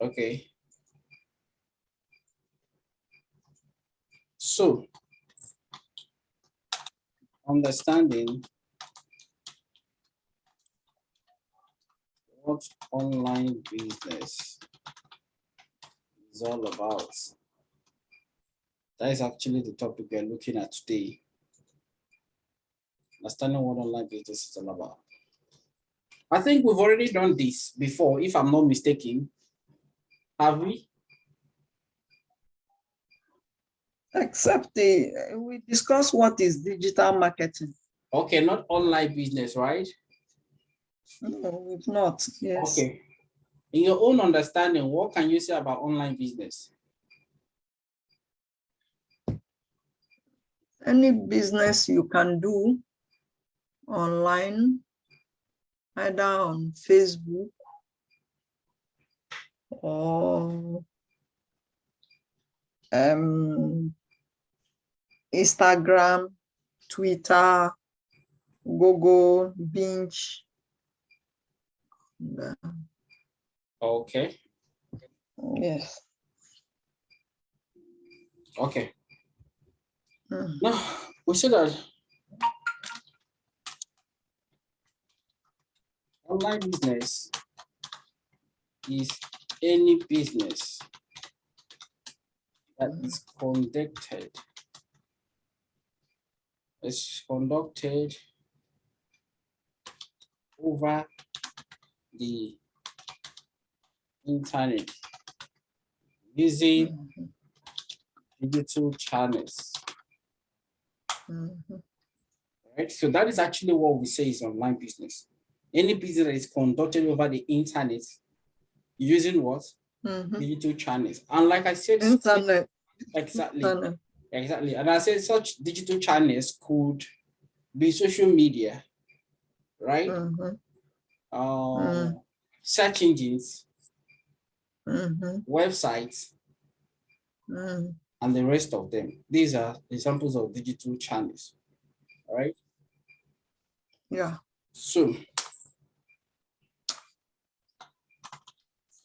Okay. So, understanding what online business is all about. That is actually the topic we are looking at today. Understanding what online business is all about. I think we've already done this before, if I'm not mistaken. Have we? Except we discussed what is digital marketing. Okay, not online business, right? No, we've not. Yes. Okay. In your own understanding, what can you say about online business? Any business you can do online, either on Facebook or Instagram, Twitter, Google, Bing. Okay. Yes. Okay. Now, we see that online business is any business that is conducted over the internet using digital channels. Right? So that is actually what we say is online business. Any business that is conducted over the internet using what? Digital channels. And like I said, Internet. exactly. Internet. Exactly. And I said such digital channels could be social media, right? Search engines, websites, and the rest of them. These are examples of digital channels, all right? Yeah. So,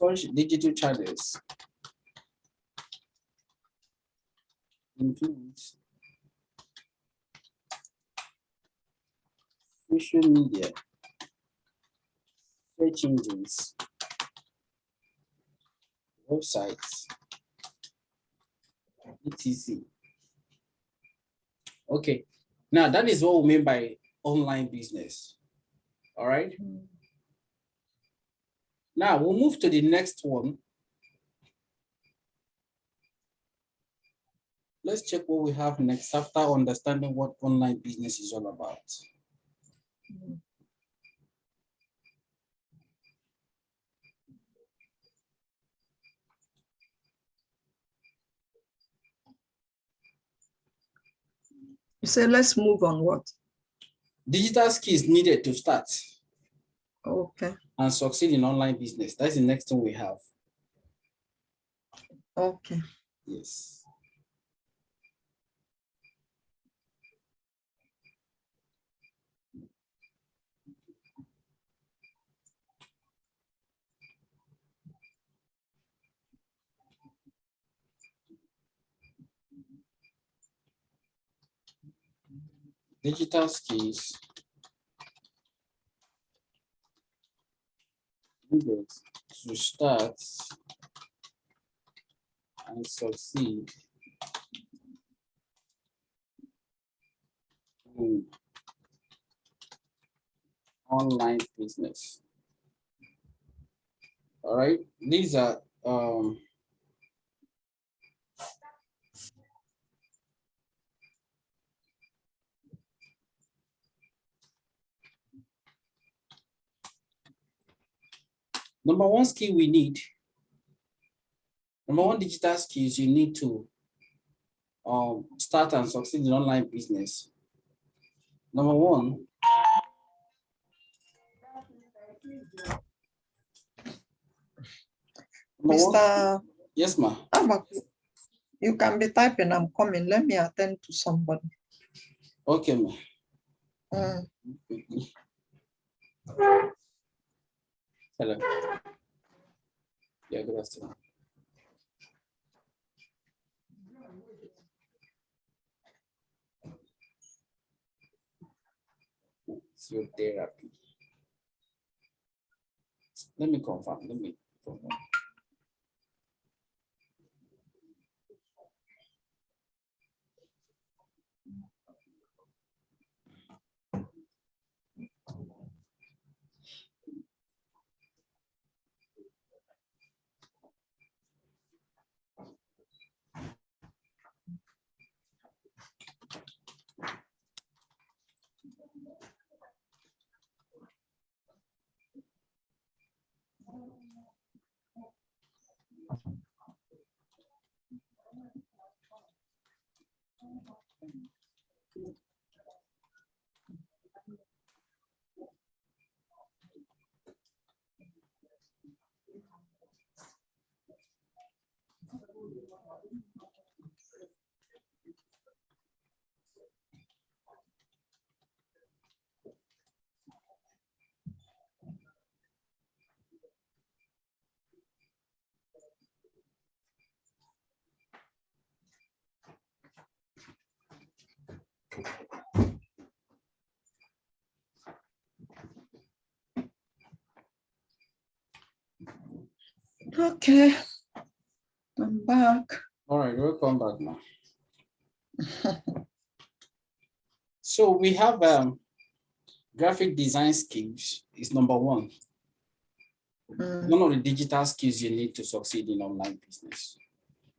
such digital channels includes social media, search engines, websites, etc. Okay, now that is what we mean by online business. All right. Now we'll move to the next one. Let's check what we have next after understanding what online business is all about. You say let's move on what? Digital skills needed to start. Okay. And succeed in online business. That's the next thing we have. Okay. Yes. Digital skills needed to start and succeed in online business. All right, these are number one skill we need. Number one digital skills you need to start and succeed in online business. Number one, Mr. Yes, ma. You can be typing, I'm coming. Let me attend to somebody. Okay, ma. Hello. Yeah, good afternoon. Physiotherapy. Let me confirm. Okay, I'm back. All right, welcome back now. So we have graphic design skills is number one. One of the digital skills you need to succeed in online business,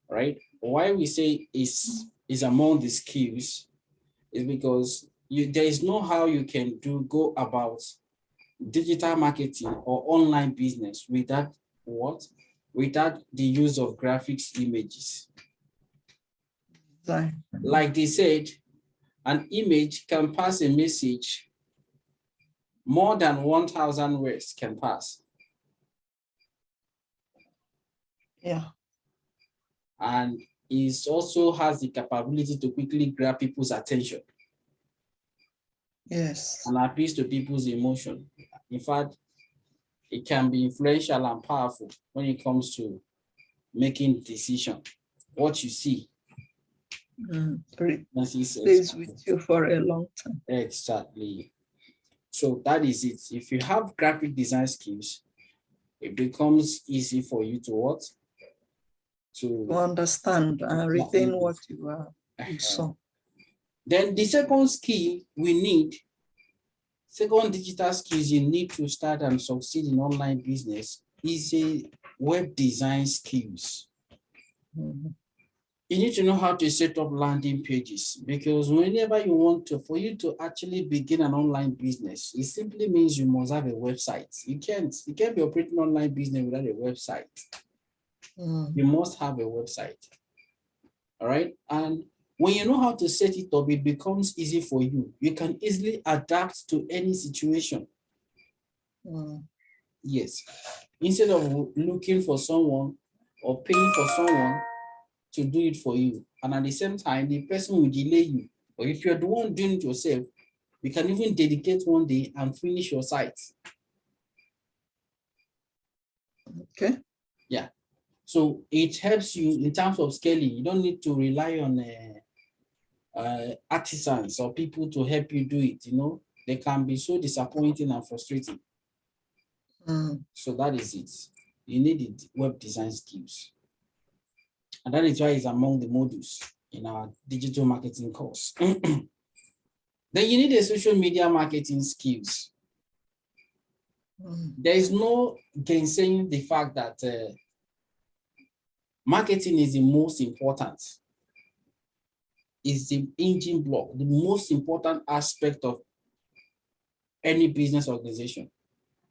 right? Why we say is among the skills is because there is no how you can go about digital marketing or online business without what? Without the use of graphics images. Like they said, an image can pass a message more than 1,000 words can pass. Yeah. And it also has the capability to quickly grab people's attention. Yes. And appeals to people's emotion. In fact, it can be influential and powerful when it comes to making decision. What you see stays with you for a long time. Exactly. So that is it. If you have graphic design skills, it becomes easy for you to what? To understand and retain what you saw. Then the second skill we need, second digital skills you need to start and succeed in online business is a web design skills. You need to know how to set up landing pages, because whenever you want to, for you to actually begin an online business, it simply means you must have a website. You can't be operating online business without a website. You must have a website. All right. And when you know how to set it up, it becomes easy for you. You can easily adapt to any situation. Yes. Instead of looking for someone or paying for someone to do it for you, and at the same time, the person will delay you. Or if you're the one doing it yourself, you can even dedicate one day and finish your site. Okay. Yeah. So it helps you in terms of scaling. You don't need to rely on artisans or people to help you do it. You know, they can be so disappointing and frustrating. So that is it. You need it, web design skills. And that is why it's among the modules in our digital marketing course. Then you need a social media marketing skills. There is no gainsaying the fact that marketing is the most important. It's the engine block, the most important aspect of any business organization.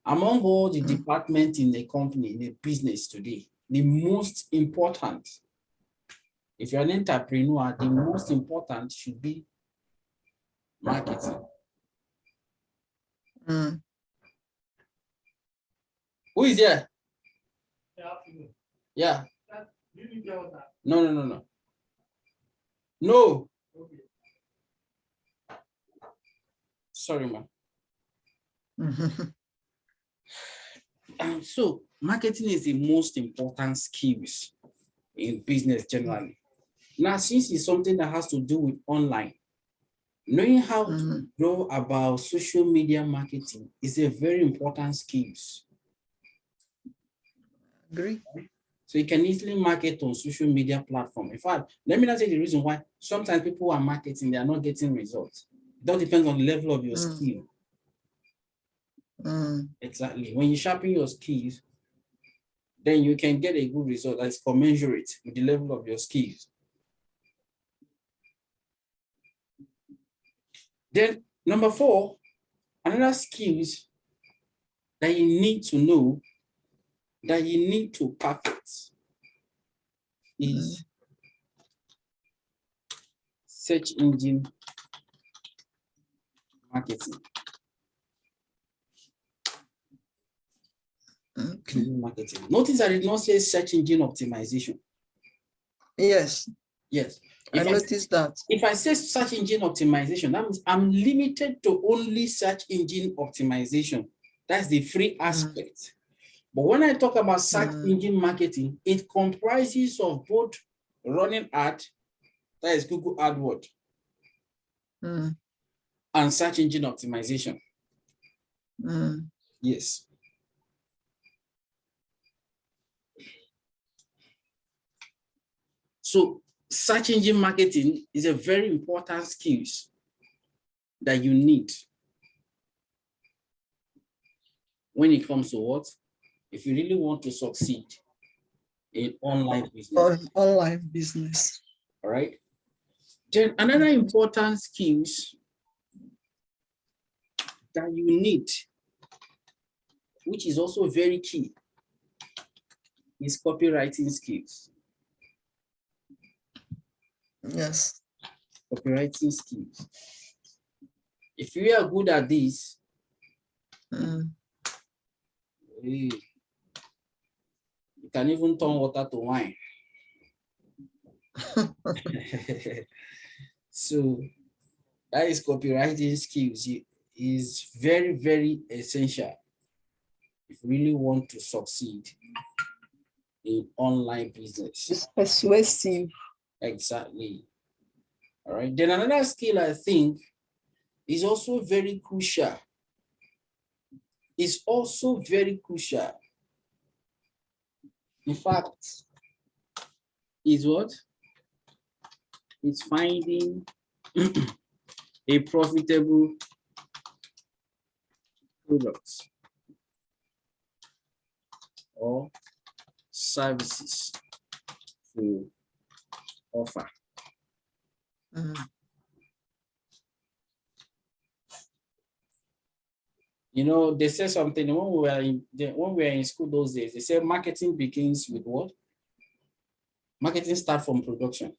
Among all the departments in the company, in the business today, the most important, if you're an entrepreneur, the most important should be marketing. Who is there? Yeah. No. No. Sorry, man. So marketing is the most important skills in business generally. Now, since it's something that has to do with online, knowing how to know about social media marketing is a very important skills. Agree. So you can easily market on social media platform. In fact, let me not say the reason why sometimes people are marketing, they are not getting results. That depends on the level of your skill. Exactly. When you sharpen your skills, then you can get a good result that is commensurate with the level of your skills. Then number 4, another skills that you need to know, that you need to perfect is search engine marketing. Marketing. Notice I did not say search engine optimization. Yes. Yes. I noticed that. If I say search engine optimization, that means I'm limited to only search engine optimization. That's the free aspect. But when I talk about search engine marketing, it comprises of both running ad, that is Google AdWords, and search engine optimization. Yes. So search engine marketing is a very important skills that you need when it comes to what? If you really want to succeed in online business. Online business. All right. Then another important skills that you need, which is also very key, is copywriting skills. Yes. Copywriting skills. If you are good at this, you can even turn water to wine. So that is copywriting skills. It is very, very essential if you really want to succeed in online business. It's persuasive. Exactly. All right. Then another skill I think is also very crucial. It's also very crucial. In fact, is what? It's finding a profitable product or services to offer. You know, they say something when we were in school those days. They say marketing begins with what? Marketing starts from production.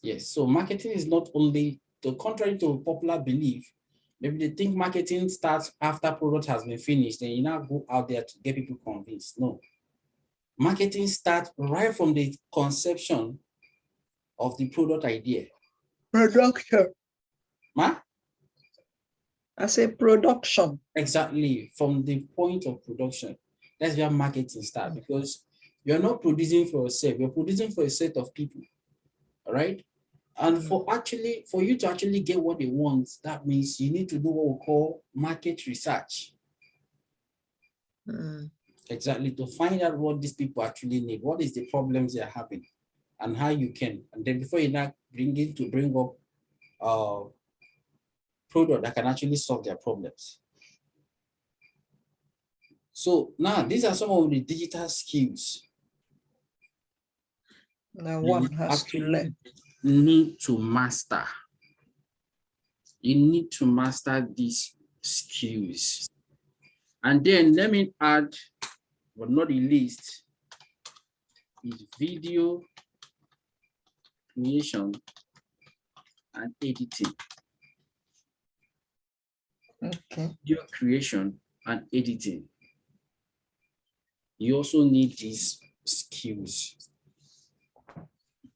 Yes. So marketing is not only, the contrary to popular belief, maybe they think marketing starts after product has been finished, and you now go out there to get people convinced. No. Marketing starts right from the conception of the product idea. Production. Ma? I say production. Exactly, from the point of production. That's where marketing starts, because you're not producing for yourself, you're producing for a set of people. All right. And for you to actually get what they want, that means you need to do what we call market research. Exactly, to find out what these people actually need, what is the problems they're having, and how you can. And then before you now bring up product that can actually solve their problems. So now these are some of the digital skills that one has to learn. Need to master. You need to master these skills. And then let me add, but not the least, is video creation and editing. Okay. Video creation and editing. You also need these skills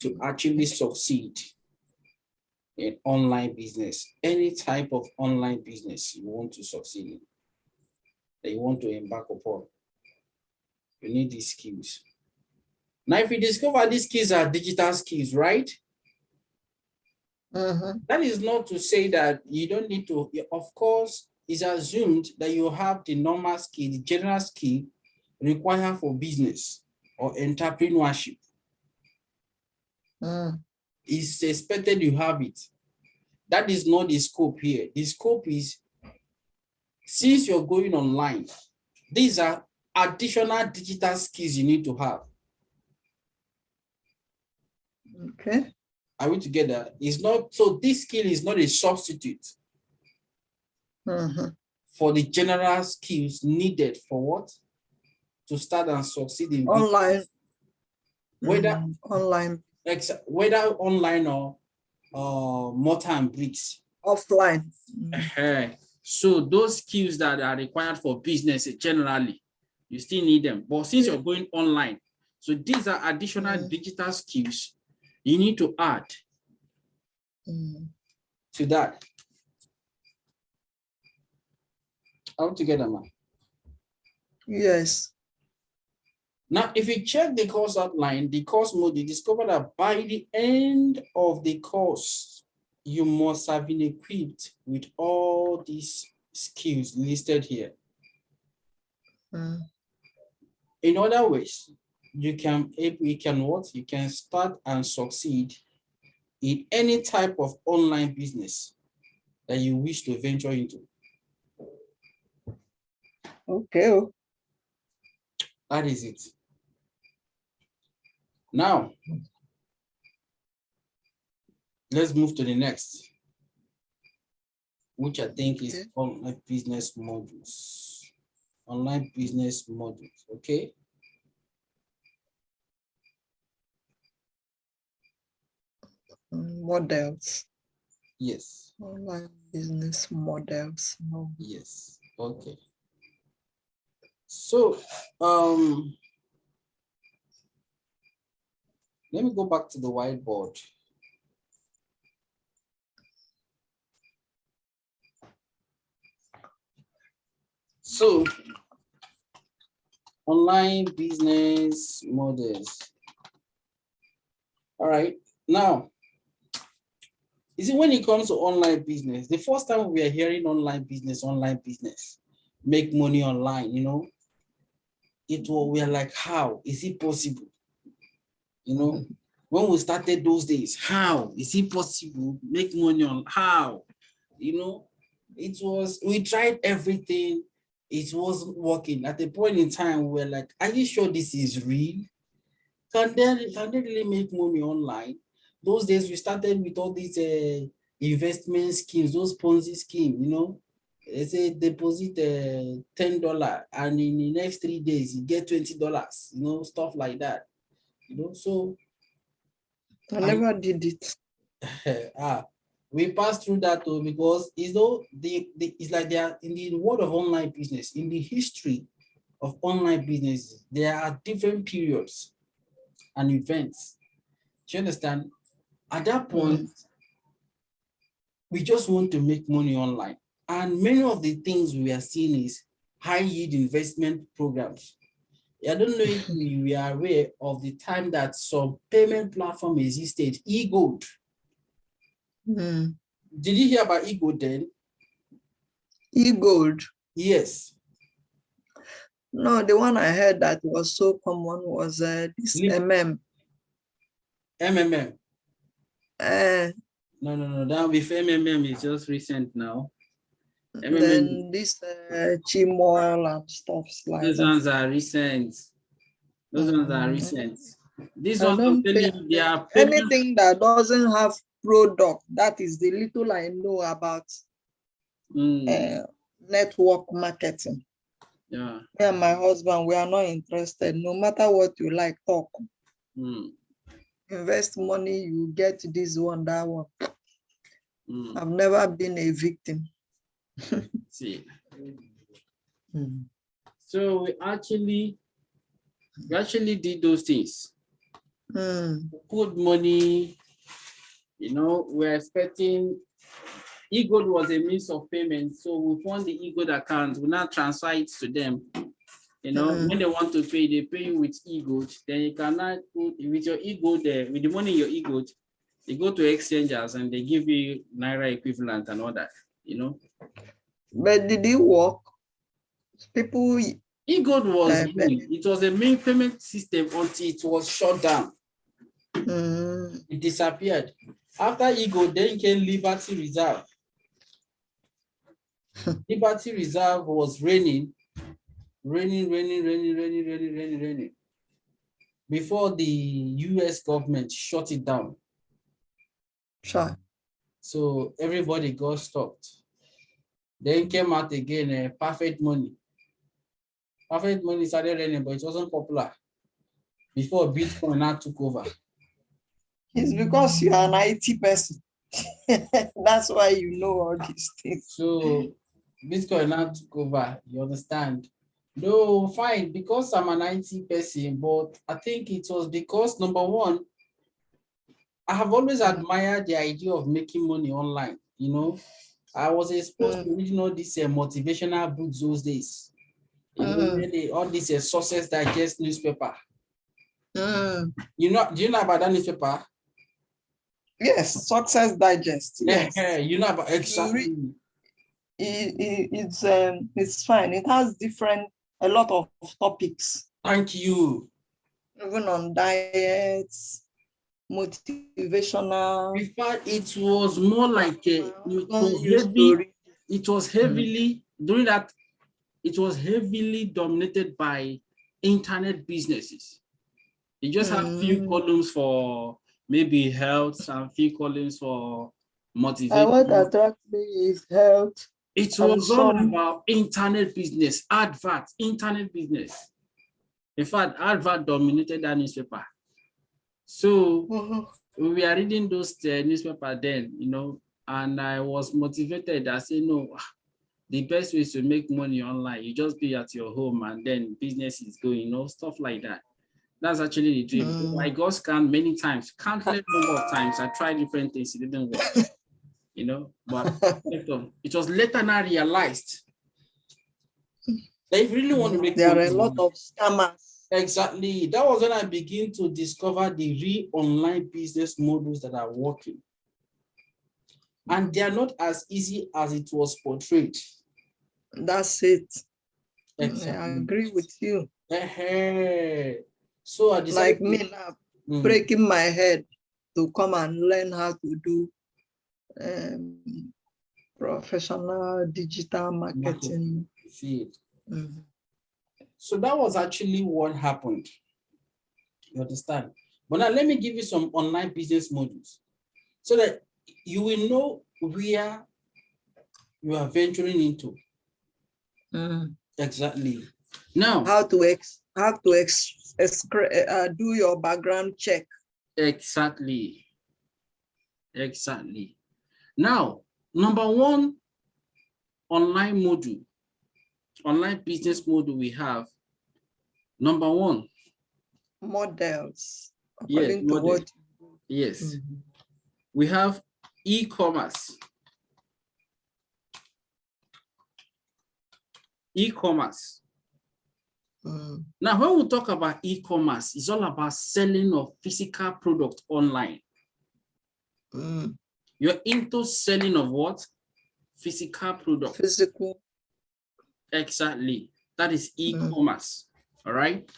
to actually succeed in online business, any type of online business you want to succeed in. that you want to embark upon. You need these skills. Now, if you discover these skills are digital skills, right? That is not to say that you don't need to, of course, it's assumed that you have the normal skill, the general skill required for business or entrepreneurship. It's expected you have it. That is not the scope here. The scope is, since you're going online, these are additional digital skills you need to have. Okay. Are we together? It's not, so this skill is not a substitute for the general skills needed for what? To start and succeed in online. Whether online, whether online or mortar and bricks. Offline. So those skills that are required for business generally, you still need them. But since you're going online, so these are additional digital skills you need to add to that. All together, man. Yes. Now, if you check the course outline, the course mode, you discover that by the end of the course, you must have been equipped with all these skills listed here. In other ways, you can start and succeed in any type of online business that you wish to venture into. Okay. That is it. Now, let's move to the next, which I think is online business modules. Online business modules, okay? Models. Yes. Online business models. No. Yes, okay. So, let me go back to the whiteboard. So, online business models. All right, now, you see, when it comes to online business, the first time we are hearing online business, make money online, you know, we are like, how is it possible? You know, when we started those days, how is it possible? Make money on how? You know, we tried everything. It wasn't working. At a point in time, we were like, are you sure this is real? Can they really make money online? Those days we started with all these investment schemes, those Ponzi schemes, you know. They say deposit $10 and in the next 3 days you get $20, you know, stuff like that. You know, so I never did it. We passed through that too, because you know it's like they are in the world of online business, in the history of online business, there are different periods and events. Do you understand? At that point, we just want to make money online. And many of the things we are seeing is high yield investment programs. I don't know if we are aware of the time that some payment platform existed, eGold. Did you hear about eGold then? eGold? Yes. No, the one I heard that was so common was this MMM. No. That with MMM is just recent now. MMM, then this Chimoil and stuff like those that. ones are recent. Those ones are recent. These ones, I'm telling you, they are anything that doesn't have product. That is the little I know about network marketing. Yeah. Me and my husband, we are not interested. No matter what you like, talk. Invest money, you get this one, that one. I've never been a victim. See. So we actually did those things. Put money, you know, we're expecting eGold was a means of payment. So we fund the eGold account, we now transfer it to them. You know, when they want to pay, they pay you with eGold. Then you cannot put with your eGold there, with the money in your eGold, you go to exchanges and they give you Naira equivalent and all that, you know. But did it work? People. eGold was it was a main payment system until it was shut down. It disappeared. After eGold, then came Liberty Reserve. Liberty Reserve was raining before the US government shut it down. Sure. So everybody got stopped. Then came out again, Perfect Money. Perfect Money started raining, but it wasn't popular before Bitcoin now took over. It's because you are an IT person. That's why you know all these things. So Bitcoin now took over, you understand? No, fine, because I'm an IT person, but I think it was because, number one, I have always admired the idea of making money online, you know. I was exposed to reading all these motivational books those days. You know, all these Success Digest newspaper. You know, do you know about that newspaper? Yes, Success Digest. Yes. You know about exactly. It's fine. It has a lot of topics. Thank you. Even on diets, motivational. In fact, it was more like it was heavily during that. It was heavily dominated by internet businesses. You just have few columns for maybe health and few columns for motivation. What attracts me is health. It was all about internet business, adverts, internet business. In fact, advert dominated that newspaper. So we are reading those newspaper then, you know, and I was motivated. I said, no, the best way is to make money online. You just be at your home and then business is going, you know, stuff like that. That's actually the dream. I got scammed many times, countless number of times. I tried different things, it didn't work, you know, but it was later now realized that if you really want to make there money, are a lot of scammers. Exactly. That was when I began to discover the real online business models that are working. And they are not as easy as it was portrayed. That's it. Exactly. I agree with you. So I decided, like me now, breaking my head to come and learn how to do professional digital marketing. See it. So that was actually what happened. You understand? But now let me give you some online business models so that you will know where you are venturing into. Exactly. Now, how to do your background check. Exactly. Exactly. Now, number one online business model we have. Number one. Models. Yes, model. Yes. We have e-commerce. E-commerce. Now, when we talk about e-commerce, it's all about selling of physical product online. You're into selling of what? Physical product. Physical. Exactly. That is e-commerce. All right.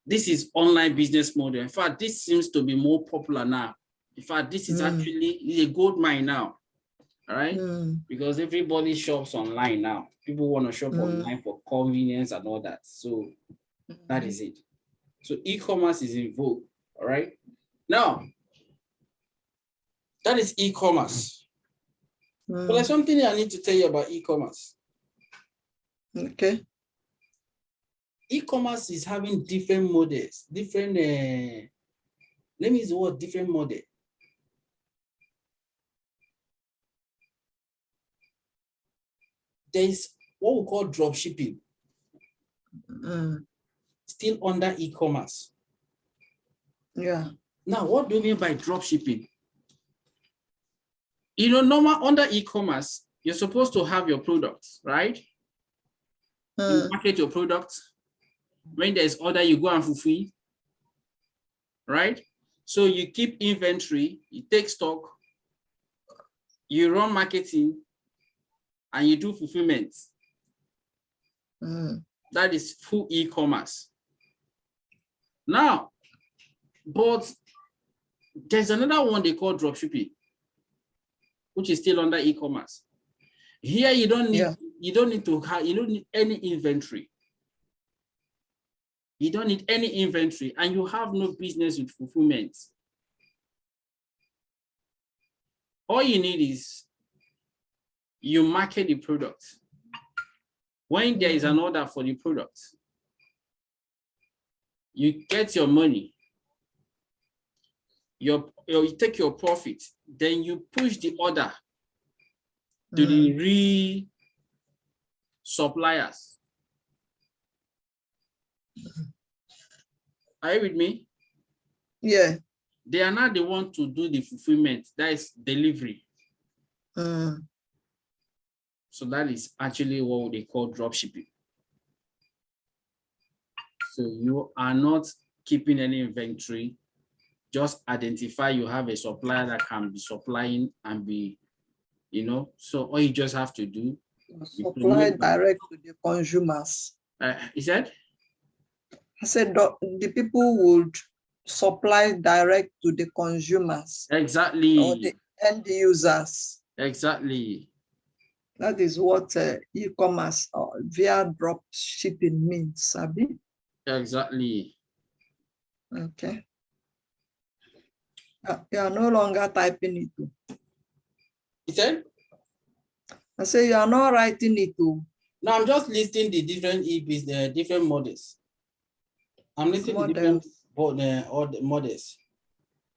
This is online business model. In fact, this seems to be more popular now. In fact, this is actually a gold mine now. All right. Because everybody shops online now. People want to shop online for convenience and all that. So that is it. So e-commerce is in vogue. All right. Now, that is e-commerce. But there's something I need to tell you about e-commerce. Okay. E-commerce is having different models, let me use the word different model. There's what we call drop shipping, still under e-commerce. Yeah. Now, what do you mean by drop shipping? You know, normal under e-commerce, you're supposed to have your products, right? You market your products. When there's order, you go and fulfill, right? So you keep inventory, you take stock, you run marketing, and you do fulfillment. That is full e-commerce. Now, but there's another one they call dropshipping, which is still under e-commerce. Here you don't need any inventory. You don't need any inventory, and you have no business with fulfillment. All you need is you market the product. When there is an order for the product, you get your money, you take your profit, then you push the order to the real suppliers. Are you with me? Yeah. They are not the one to do the fulfillment, that is delivery. So that is actually what they call drop shipping. So you are not keeping any inventory, just identify you have a supplier that can be supplying and be, you know, so all you just have to do. Supply direct to the consumers. Is that? I said the people would supply direct to the consumers. Exactly. Or the end users. Exactly. That is what e-commerce or via drop shipping means, Sabi. Exactly. Okay. You are no longer typing it too. Is that? I say you are not writing it too. No, I'm just listing the different e-business, different models. I'm listing the different models.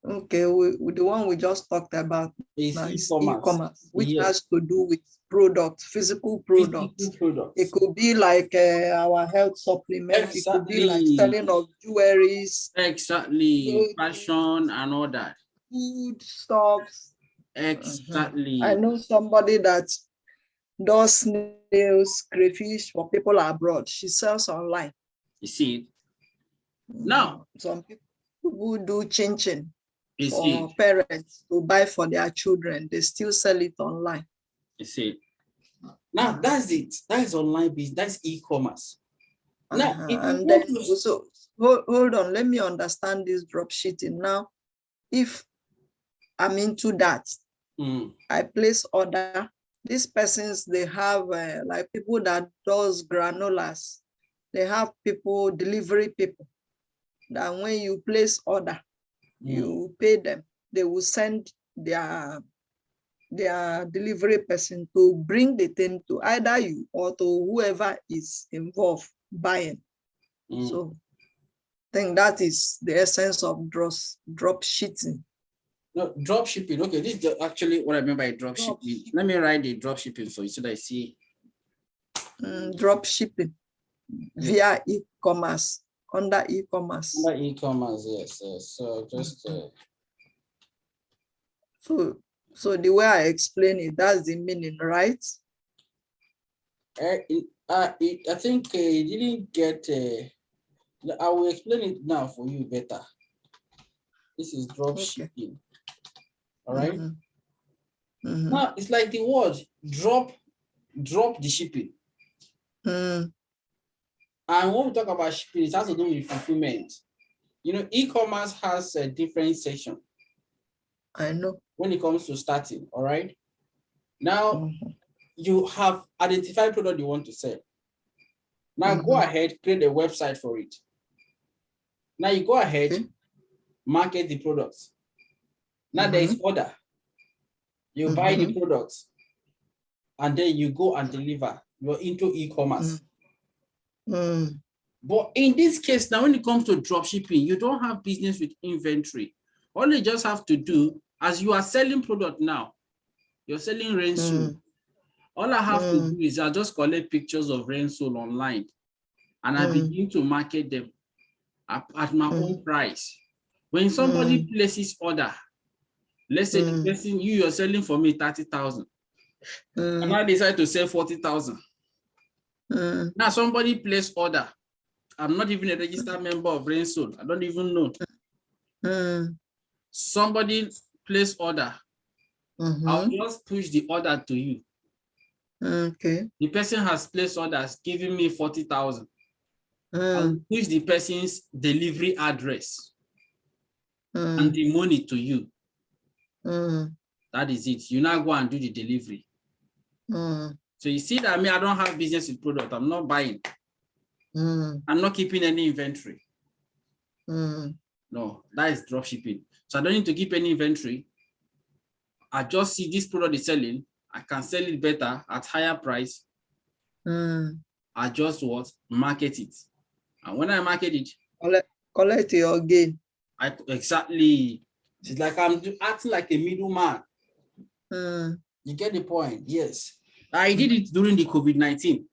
Okay, with the one we just talked about is e-commerce, which has to do with products, physical products. It could be like our health supplement. Exactly. It could be like selling of jewelries. Exactly. Fashion and all that. Food stuffs. Exactly. I know somebody that does snails, crayfish for people abroad. She sells online. You see. Now, some people who do chin-chin for see. parents to buy for their children, they still sell it online. You see. Now that's it. That is online business. That's e-commerce. Now, and then also hold on. Let me understand this drop shipping. Now, if I'm into that, I place order. These persons, they have like people that does granolas. They have people, delivery people, that when you place order, you pay them. They will send their delivery person to bring the thing to either you or to whoever is involved buying. So I think that is the essence of drop shipping. No, drop shipping. Okay, this is actually what I mean by drop shipping. Let me write the drop shipping for you so that I see. Drop shipping via e-commerce, under e-commerce. Under e-commerce, yes. So just so the way I explain it, that's the meaning, right? I think you didn't get. I will explain it now for you better. This is drop shipping. All right. Now it's like the word drop the shipping. And when we talk about shipping, it has to do with fulfillment. You know, e-commerce has a different section. I know. When it comes to starting, all right. Now you have identified product you want to sell. Now go ahead, create a website for it. Now you go ahead, market the products. Now there is order. You buy the products, and then you go and deliver. You're into e-commerce. But in this case, now when it comes to drop shipping, you don't have business with inventory. All you just have to do, as you are selling product now, you're selling Rensul. All I have to do is I just collect pictures of Rensul online, and I begin to market them at my own price. When somebody places order, Let's say the person you're selling for me 30,000. And I decide to sell 40,000. Now somebody place order. I'm not even a registered member of RainSoul. I don't even know. Somebody place order. I'll just push the order to you. Okay. The person has placed orders, giving me 40,000. I'll push the person's delivery address and the money to you. That is it. You now go and do the delivery. So you see that I don't have business with product. I'm not buying. I'm not keeping any inventory. No, that is drop shipping. So I don't need to keep any inventory. I just see this product is selling. I can sell it better at higher price. I just market it. And when I market it, collect your gain. Exactly. It's like I'm acting like a middleman. You get the point? Yes. I did it during the COVID-19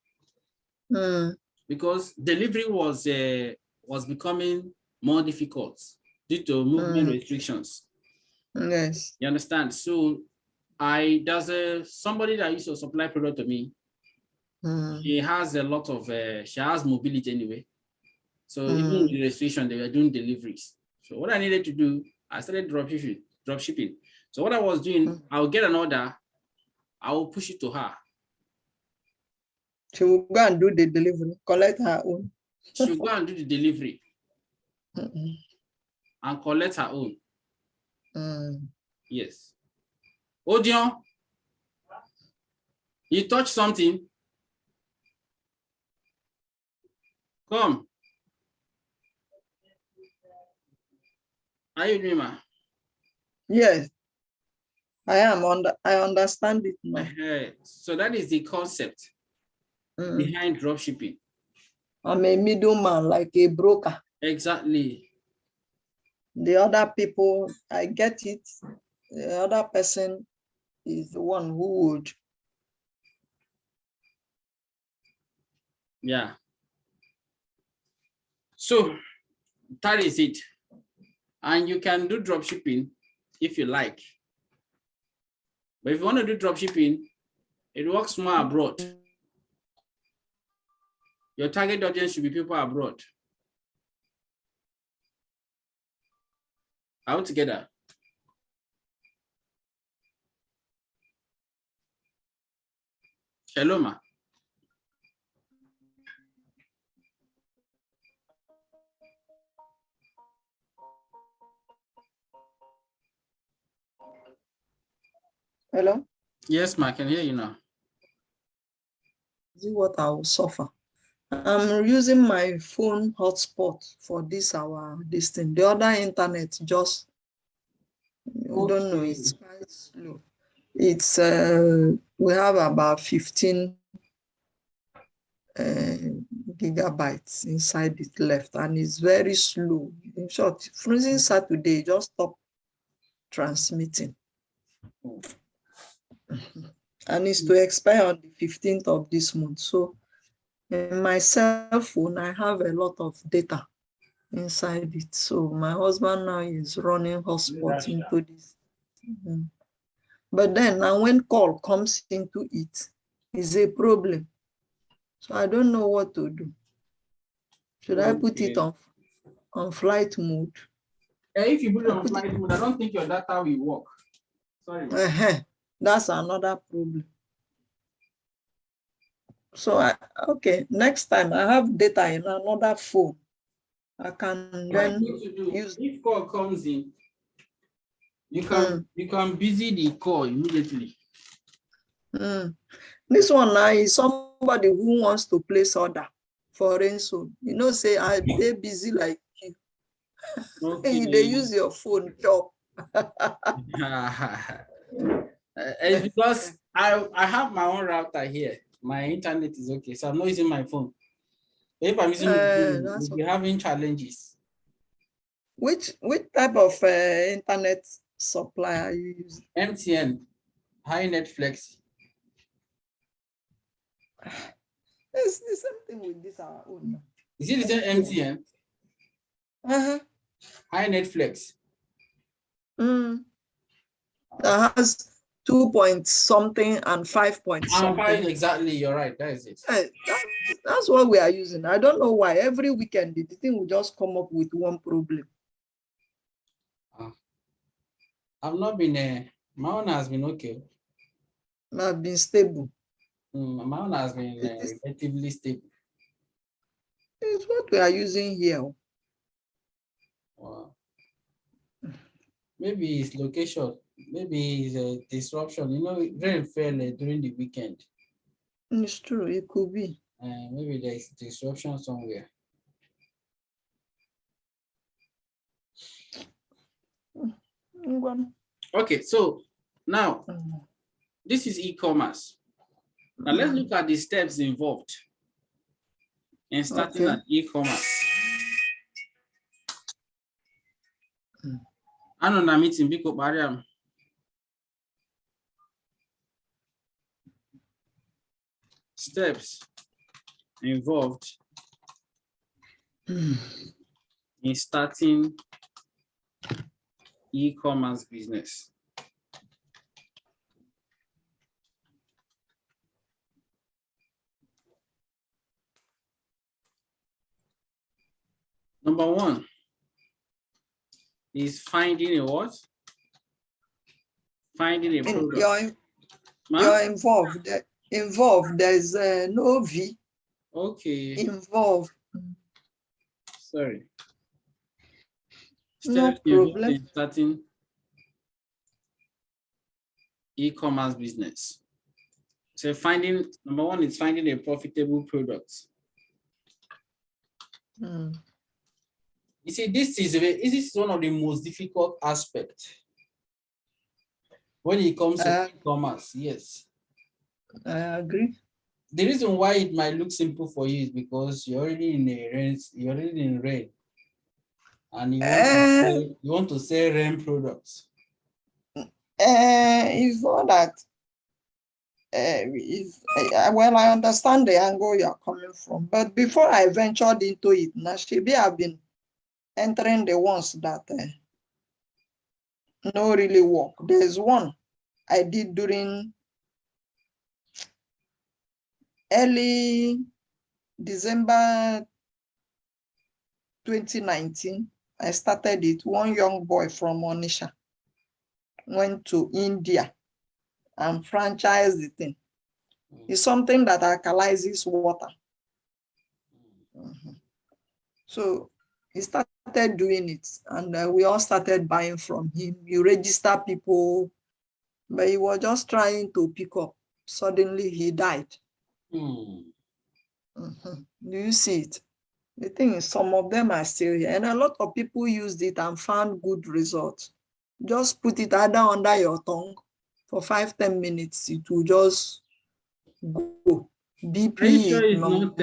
because delivery was becoming more difficult due to movement restrictions. Yes. You understand? So there's somebody that used to supply product to me. She has a lot of she has mobility anyway. So even with the restriction, they were doing deliveries. So what I needed to do, I started drop shipping. So what I was doing, I'll get an order, I will push it to her. She will go and do the delivery, collect her own. She will go and do the delivery and collect her own. Yes. Odion, you touch something? Come. Are you doing, ma? Yes. I understand it now. So that is the concept behind dropshipping. I'm a middleman, like a broker. Exactly. The other people, I get it. The other person is the one who would. Yeah. So that is it. And you can do dropshipping if you like. But if you want to do dropshipping, it works more abroad. Your target audience should be people abroad. All together. Hello, ma. Hello? Yes, ma, I can hear you now. See what I will suffer. I'm using my phone hotspot for this thing. The other internet just, I don't know, it's quite slow. It's we have about 15 gigabytes inside it left, and it's very slow. In short, for instance, Saturday just stopped transmitting. And it's to expire on the 15th of this month. So in my cell phone, I have a lot of data inside it. So my husband now is running hotspot into this. But then now when call comes into it, is a problem. So I don't know what to do. Should I put it on flight mode? If you put it on flight mode, I don't think your data will work. Sorry. That's another problem. So okay, next time I have data in another phone. I can then use. If call comes in, you can busy the call immediately. This one now is somebody who wants to place order for RainSoul. You know, say they busy like you. Okay. They use your phone job. It's because I have my own router here. My internet is okay, so I'm not using my phone. If I'm using my phone, we'll be having challenges. Which type of internet supply are you using? MTN, HiNet Flex. It's the same thing with this our own. Is it the same MTN? HiNet Flex. that has 2 point something and 5 point something. Exactly, you're right. That is it. That's what we are using. I don't know why. Every weekend, the thing will just come up with one problem. I've not been, my own has been okay. I've been stable. My own has been relatively stable. It's what we are using here. Wow. Maybe it's location. Maybe it's a disruption. You know, rain fell during the weekend. It's true. It could be. Maybe there's disruption somewhere. Okay, so now this is e-commerce. Now let's look at the steps involved in starting an e-commerce. I know that meeting big up steps involved in starting e-commerce business. Number one is finding a what? Finding a product. You're involved. Involved. There's no V. Okay. Involved. Sorry. No problem. In starting e-commerce business. So number one is finding a profitable product. You see, this is one of the most difficult aspects when it comes to e-commerce. Yes, I agree. The reason why it might look simple for you is because you're already in rain, and you want to sell rain products. It's not that. Well, I understand the angle you're coming from, but before I ventured into it, Nashibi have been entering the ones that no really work. There's one I did during early December 2019. I started it. One young boy from Onisha went to India and franchised the thing. It's something that alkalizes water. So he started doing it, and we all started buying from him. You register people, but he was just trying to pick up. Suddenly he died. Do you see it? The thing is, some of them are still here, and a lot of people used it and found good results. Just put it either under your tongue for 5-10 minutes. It will just go. BP. Are you sure it's not?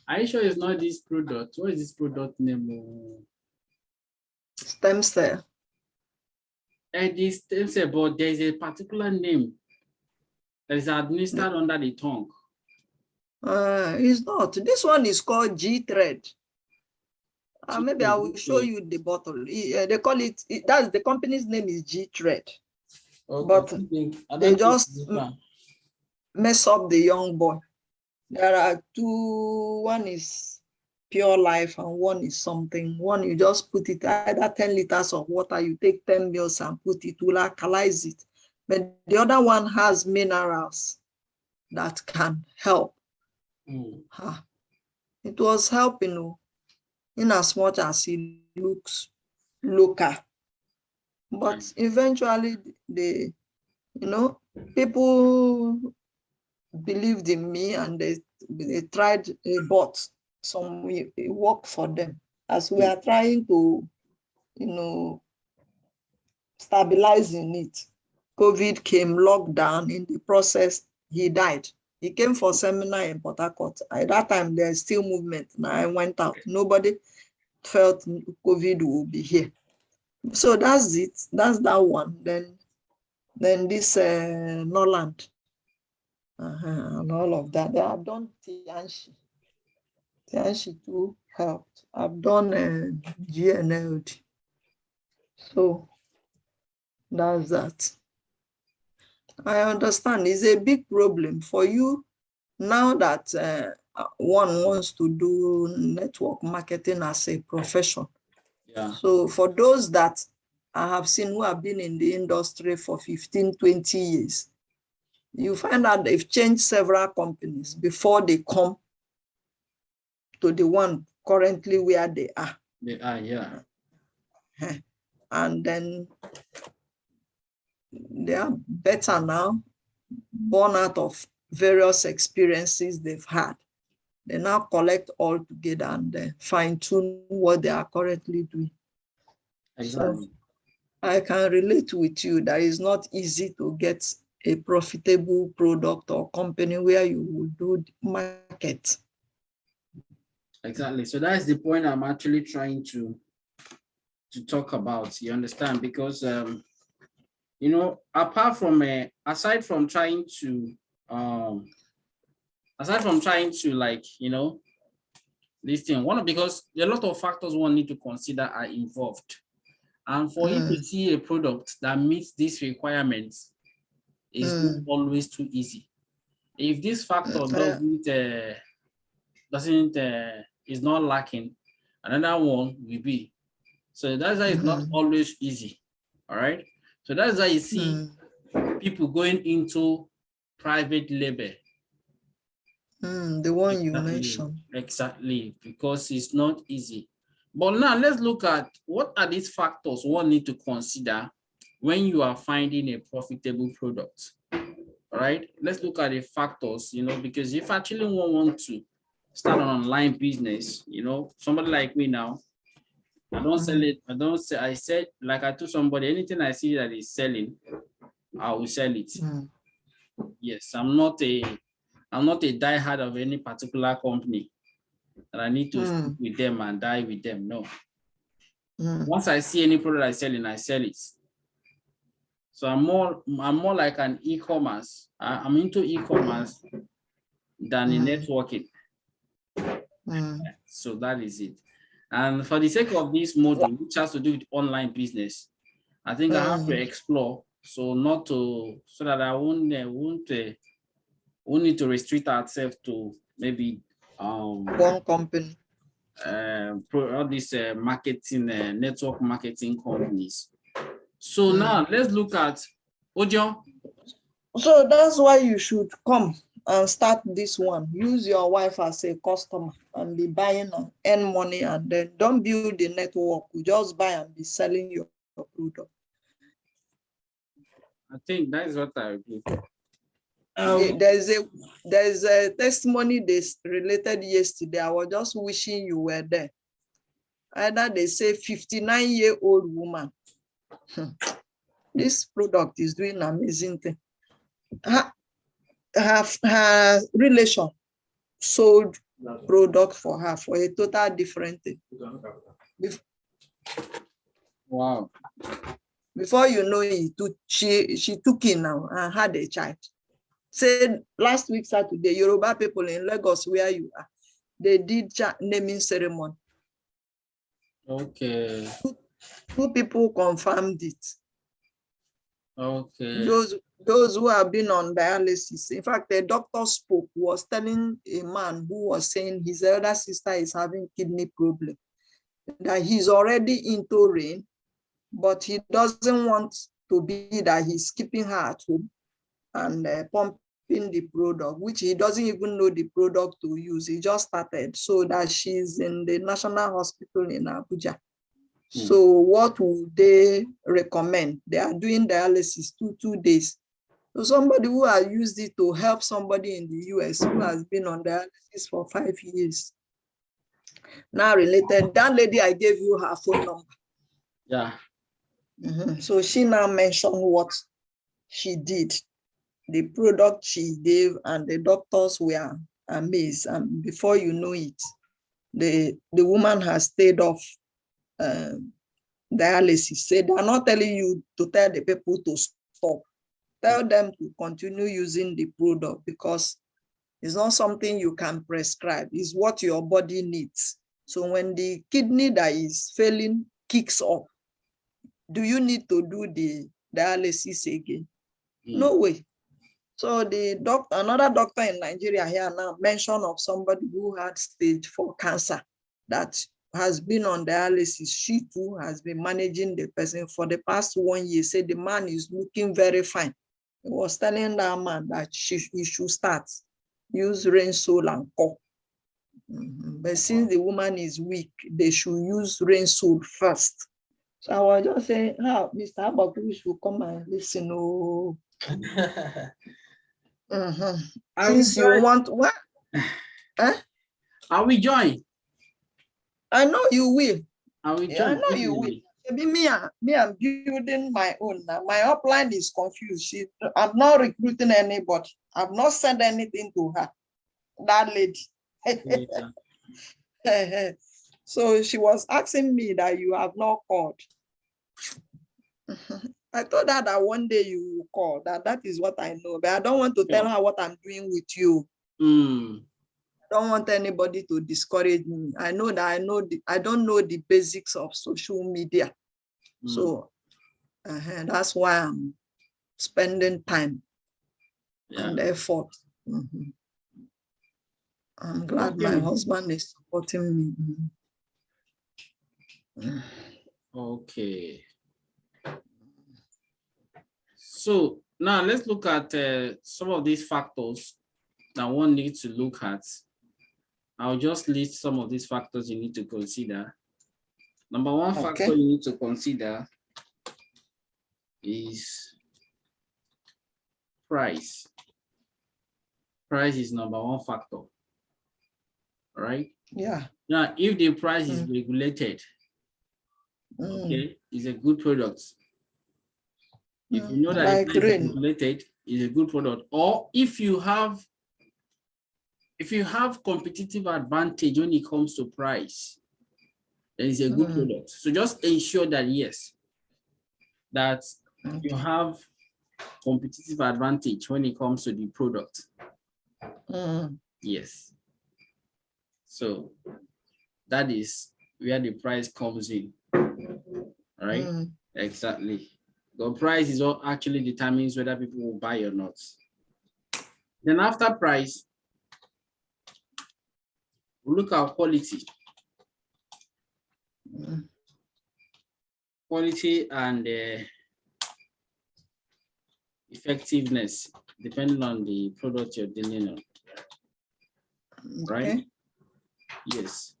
Are you sure it's not this product? What is this product name? Stem cell. This stem cell, but there's a particular name that is administered under the tongue. It's not. This one is called G-Thread. Maybe I will show you the bottle. They call it, that's the company's name is G-Thread. Okay. But they just mess up the young boy. There are two, one is Pure Life and one is something. One, you just put it, either 10 liters of water, you take 10 mils and put it, will alkalize it. But the other one has minerals that can help. It was helping in as much as it looks local. But eventually, people believed in me and they tried a bot. It worked for them. As we are trying to, stabilizing it, COVID came, lockdown. In the process, he died. He came for seminar in Port Harcourt. At that time, there's still movement. Now I went out. Nobody felt COVID will be here. So that's it. That's that one. Then this Norland and all of that. I've done Tianchi. Tianchi too helped. I've done GNLD. So That's that. I understand. It's a big problem for you now that one wants to do network marketing as a profession. Yeah. So for those that I have seen who have been in the industry for 15, 20 years, you find out they've changed several companies before they come to the one currently where they are. They are, yeah. And then they are better now, born out of various experiences they've had. They now collect all together and fine-tune what they are currently doing. Exactly. So I can relate with you that it's not easy to get a profitable product or company where you will do market. Exactly. So that's the point I'm actually trying to talk about. You understand? Because you know, aside from trying to like, you know, this thing, because there are a lot of factors one need to consider are involved. And for you to see a product that meets these requirements is not always too easy. If this factor is not lacking, another one will be. So that's why it's not always easy. All right. So that's why you see people going into private label. The one you mentioned. Exactly, because it's not easy. But now let's look at what are these factors one need to consider when you are finding a profitable product. All right, let's look at the factors, you know, because if actually one want to start an online business, you know, somebody like me now, I don't sell it. I said, like I told somebody, anything I see that is selling, I will sell it. Yes, I'm not a diehard of any particular company that I need to stick with them and die with them. No. Once I see any product I sell it. So I'm more like an e-commerce. I'm into e-commerce than in networking. So that is it. And for the sake of this module, which has to do with online business, I think I have to explore so that I won't need to restrict ourselves to maybe one company. All these marketing network marketing companies. So now let's look at Ojo. So that's why you should come and start this one. Use your wife as a customer and be buying and earn money, and then don't build the network. You just buy and be selling your product. I think that is what I agree. There's a testimony this related yesterday. I was just wishing you were there. Either they say 59-year-old woman. This product is doing amazing thing. Her relation sold product for her for a total different thing. Wow. Before you know it, she took in now and had a child. Said last week Saturday, Yoruba people in Lagos, where you are, they did naming ceremony. Okay. Two people confirmed it. Okay. Those who have been on dialysis. In fact, the doctor was telling a man who was saying his elder sister is having kidney problem, that he's already into rain, but he doesn't want to be that he's keeping her at home and pumping the product, which he doesn't even know the product to use. He just started, so that she's in the National Hospital in Abuja. So what would they recommend? They are doing dialysis 2 days. So somebody who has used it to help somebody in the US who has been on dialysis for 5 years. Now related, that lady, I gave you her phone number. Yeah. So she now mentioned what she did, the product she gave, and the doctors were amazed. And before you know it, the woman has stayed off dialysis. Say they're not telling you to tell the people to stop. Tell them to continue using the product, because it's not something you can prescribe. It's what your body needs. So when the kidney that is failing kicks up, do you need to do the dialysis again. No way. So another doctor in Nigeria here now mentioned of somebody who had stage 4 cancer that has been on dialysis. She too has been managing the person for the past 1 year. Said the man is looking very fine. He was telling that man that he should start use Rensol and Co. But since the woman is weak, they should use Rensol first. So I was just saying, Mr. Abaku should come and listen. Oh. Since you want what? Are we join? I know you will. Are we I know you will. Maybe me, I'm building my own now. My upline is confused. I'm not recruiting anybody. I've not sent anything to her. That lady. So she was asking me that you have not called. I told her that one day you will call. That is what I know. But I don't want to tell her what I'm doing with you. I don't want anybody to discourage me. I know that I don't know the basics of social media. So that's why I'm spending time and effort. I'm glad my husband is supporting me. Okay. So now let's look at some of these factors that one needs to look at. I'll just list some of these factors you need to consider. Number one factor you need to consider is price. Price is number one factor. All right? Yeah. Now, if the price is regulated, okay, it's a good product. If you know that the price is regulated, it's a good product. Or if you have competitive advantage when it comes to price, then it's a good product. So just ensure that yes, that you have competitive advantage when it comes to the product. Yes. So that is where the price comes in. All right. Exactly. The price is what actually determines whether people will buy or not. Then after price, we look at quality. Quality and effectiveness, depending on the product you're dealing on. Right? Yes.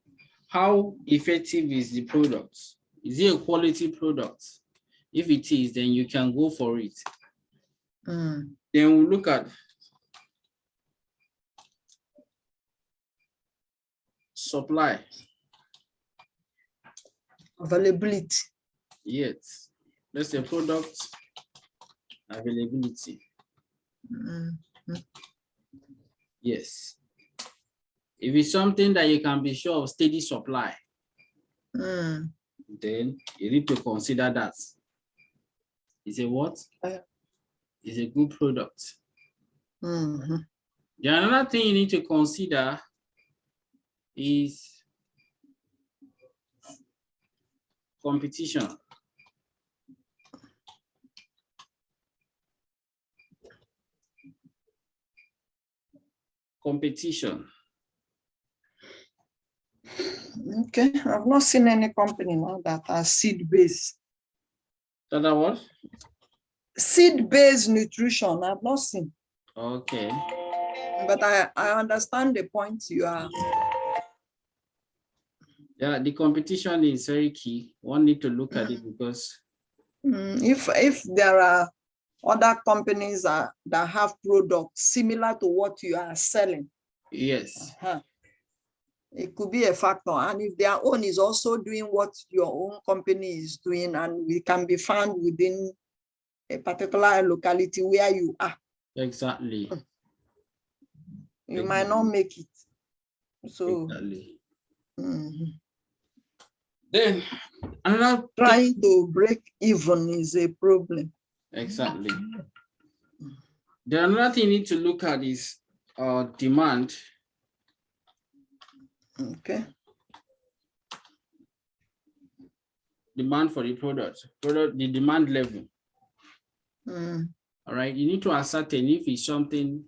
How effective is the product? Is it a quality product? If it is, then you can go for it. Then we look at supply. Availability. Yes. That's a product availability. Yes. If it's something that you can be sure of steady supply, then you need to consider that. It's a what? It's a good product. The another thing you need to consider is competition. Competition. Okay, I've not seen any company now that has seed-based. That what? Seed-based nutrition, I've not seen. Okay. But I understand the point you are. Yeah, the competition is very key. One need to look at it because if there are other companies that have products similar to what you are selling, yes, it could be a factor. And if their own is also doing what your own company is doing, and we can be found within a particular locality where you are. Exactly. You might not make it. So exactly. Then another trying to break even is a problem. Exactly. The another thing you need to look at is demand. Okay. Demand for the product, the demand level. All right, you need to ascertain if it's something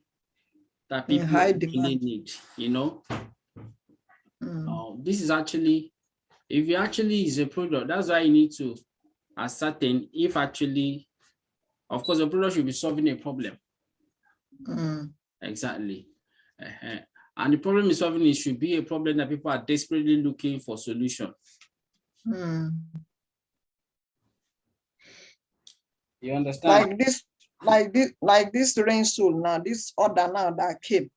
that people high really demand. need, you know. This is actually, if you actually is a product, that's why you need to ascertain if actually, of course, the product should be solving a problem. Exactly. And the problem is solving, it should be a problem that people are desperately looking for solution. You understand? Like this rain soul now, this order now that came.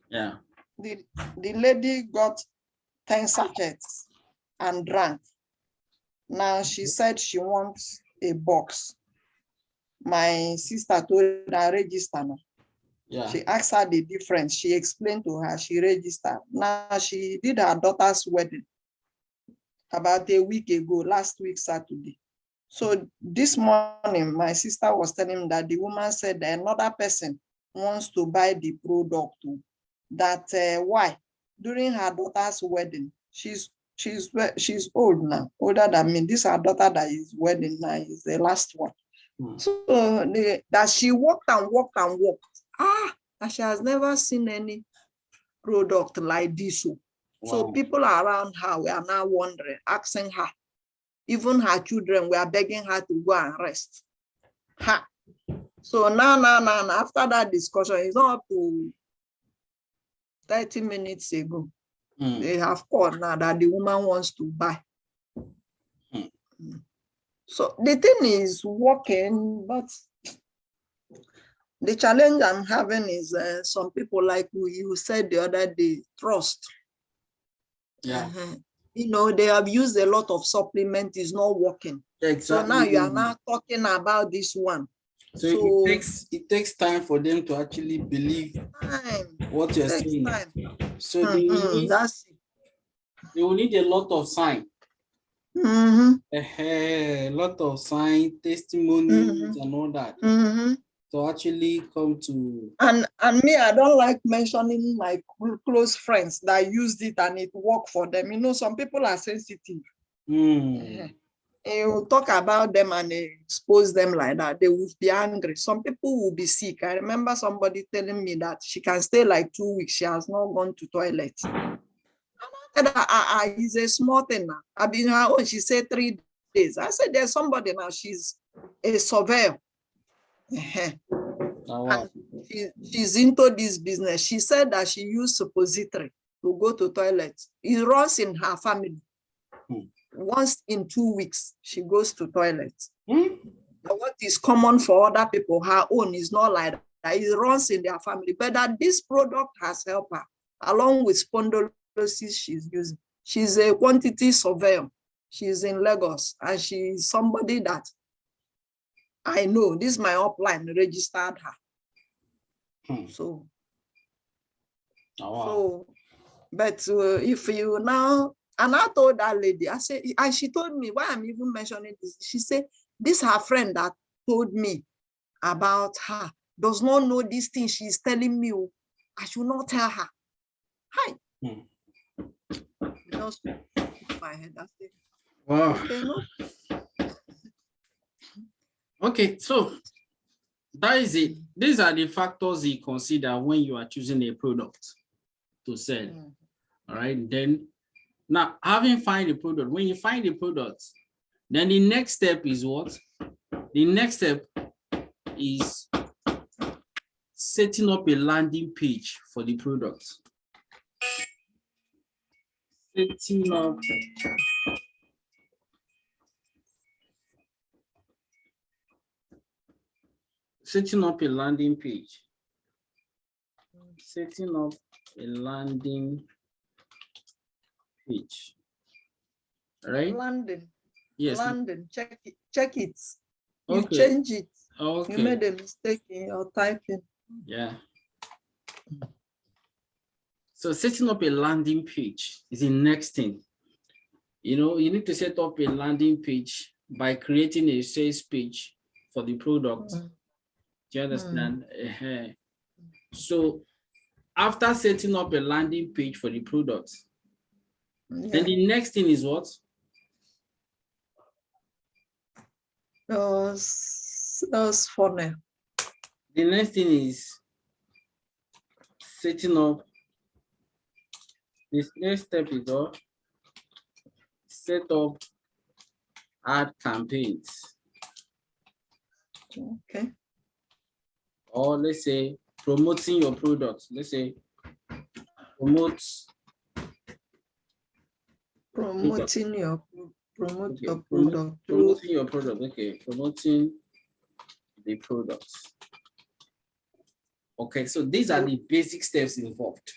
Yeah. The lady got 10 sachets and drank. Now she said she wants a box. My sister told her register now. Yeah. She asked her the difference. She explained to her, she registered. Now she did her daughter's wedding about a week ago, last week, Saturday. So this morning, my sister was telling me that the woman said that another person wants to buy the product too. That why? During her daughter's wedding, she's old now, older than me. This her daughter that is wedding now is the last one. So that she walked and walked and walked. And she has never seen any product like this. Wow. So people around her were now wondering, asking her. Even her children were begging her to go and rest. So now, after that discussion, it's not up to 30 minutes ago. They have called now that the woman wants to buy. So the thing is working, but the challenge I'm having is some people, like you said the other day, trust. Yeah. You know, they have used a lot of supplement, is not working. Exactly. So now you are now talking about this one. So it takes time for them to actually believe what you're saying. So they will need a lot of sign. A lot of sign, testimonies and all that. To actually come to. And me, I don't like mentioning my close friends that used it and it worked for them. You know, some people are sensitive. You talk about them and expose them like that, they will be angry. Some people will be sick. I remember somebody telling me that she can stay like 2 weeks. She has not gone to toilet. It's a small thing now. I've been her own. She said 3 days. I said, there's somebody now. She's a surveyor. And she's into this business. She said that she used suppository to go to toilet. It runs in her family. Once in 2 weeks, she goes to toilet. What is common for other people, her own is not like that. It runs in their family. But that this product has helped her, along with spondylosis she's using. She's a quantity surveyor. She's in Lagos, and she's somebody that I know. This is my upline registered her. So, but if you now, and I told that lady, I said, and she told me, why I'm even mentioning this, she said, this her friend that told me about her does not know this thing she's telling me. I should not tell her. Hi. Just my head. That's it. Wow. Okay, no? Okay, so that is it. These are the factors you consider when you are choosing a product to sell. All right, then now having find the product, when you find the product, then the next step is what? The next step is setting up a landing page for the product. Setting up a landing page. Setting up a landing page. Right? Landing. Yes. Landing. Check it. Check it. You Okay. change it. Okay. You made a mistake in your typing. Yeah. So setting up a landing page is the next thing. You know, you need to set up a landing page by creating a sales page for the product. Do you understand? So after setting up a landing page for the product, then the next thing is what? sales funnel. The next thing is setting up. This next step is set up ad campaigns. Okay. Or let's say promoting your product. Let's say promote Promoting your product. Promoting your product. Okay, promoting the products. Okay, so these are the basic steps involved.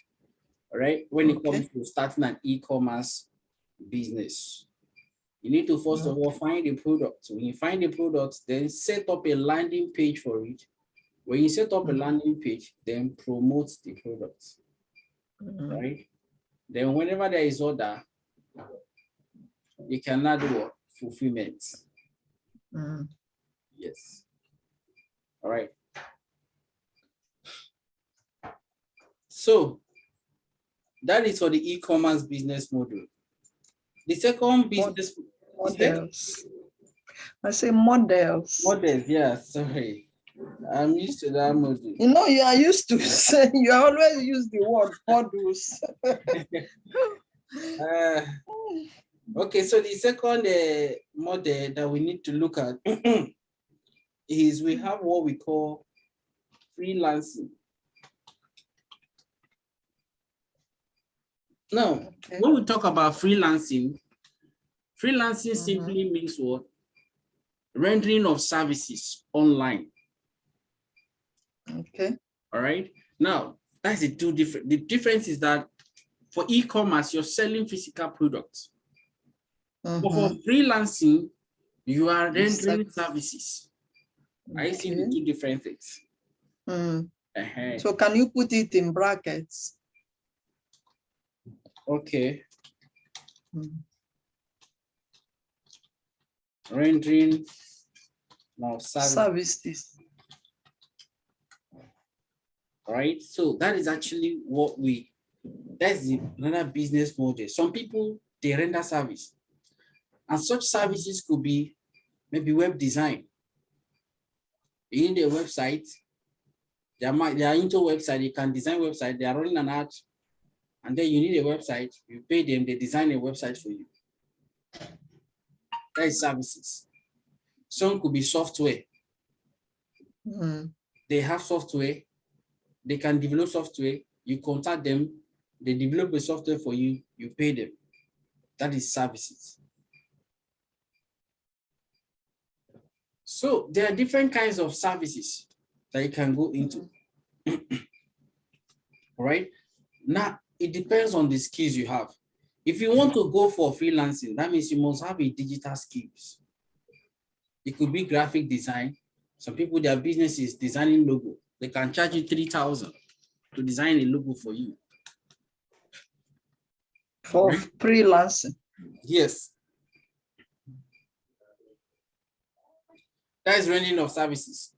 All right, when it comes to starting an e-commerce business, you need to first of all find the product. When you find the product, then set up a landing page for it. When you set up a landing page, then promote the product. Right? Then whenever there is order, you can now do what? Fulfillment. Yes. All right. So that is for the e-commerce business model. The second business models. I say models. Models, yeah, sorry. I'm used to that model. You know, you are used to saying, you always use the word models. Okay, so the second model that we need to look at is we have what we call freelancing. Now, when we talk about freelancing simply means what? Rendering of services online. Okay. All right. Now, that's the two different. The difference is that for e-commerce, you're selling physical products. But for freelancing, you are rendering services. I see the two different things. So can you put it in brackets? Okay. Rendering now services. Right. So that is actually what that's another business model. Some people, they render service. And such services could be maybe web design. You need a website. They are into website. You can design website. They are running an ad. And then you need a website. You pay them. They design a website for you. That is services. Some could be software. They have software. They can develop software. You contact them. They develop the software for you. You pay them. That is services. So there are different kinds of services that you can go into. All right. Now, it depends on the skills you have. If you want to go for freelancing, that means you must have a digital skills. It could be graphic design. Some people, their business is designing logo. They can charge you 3,000 to design a logo for you. For freelancing. Yes. That is rendering of services.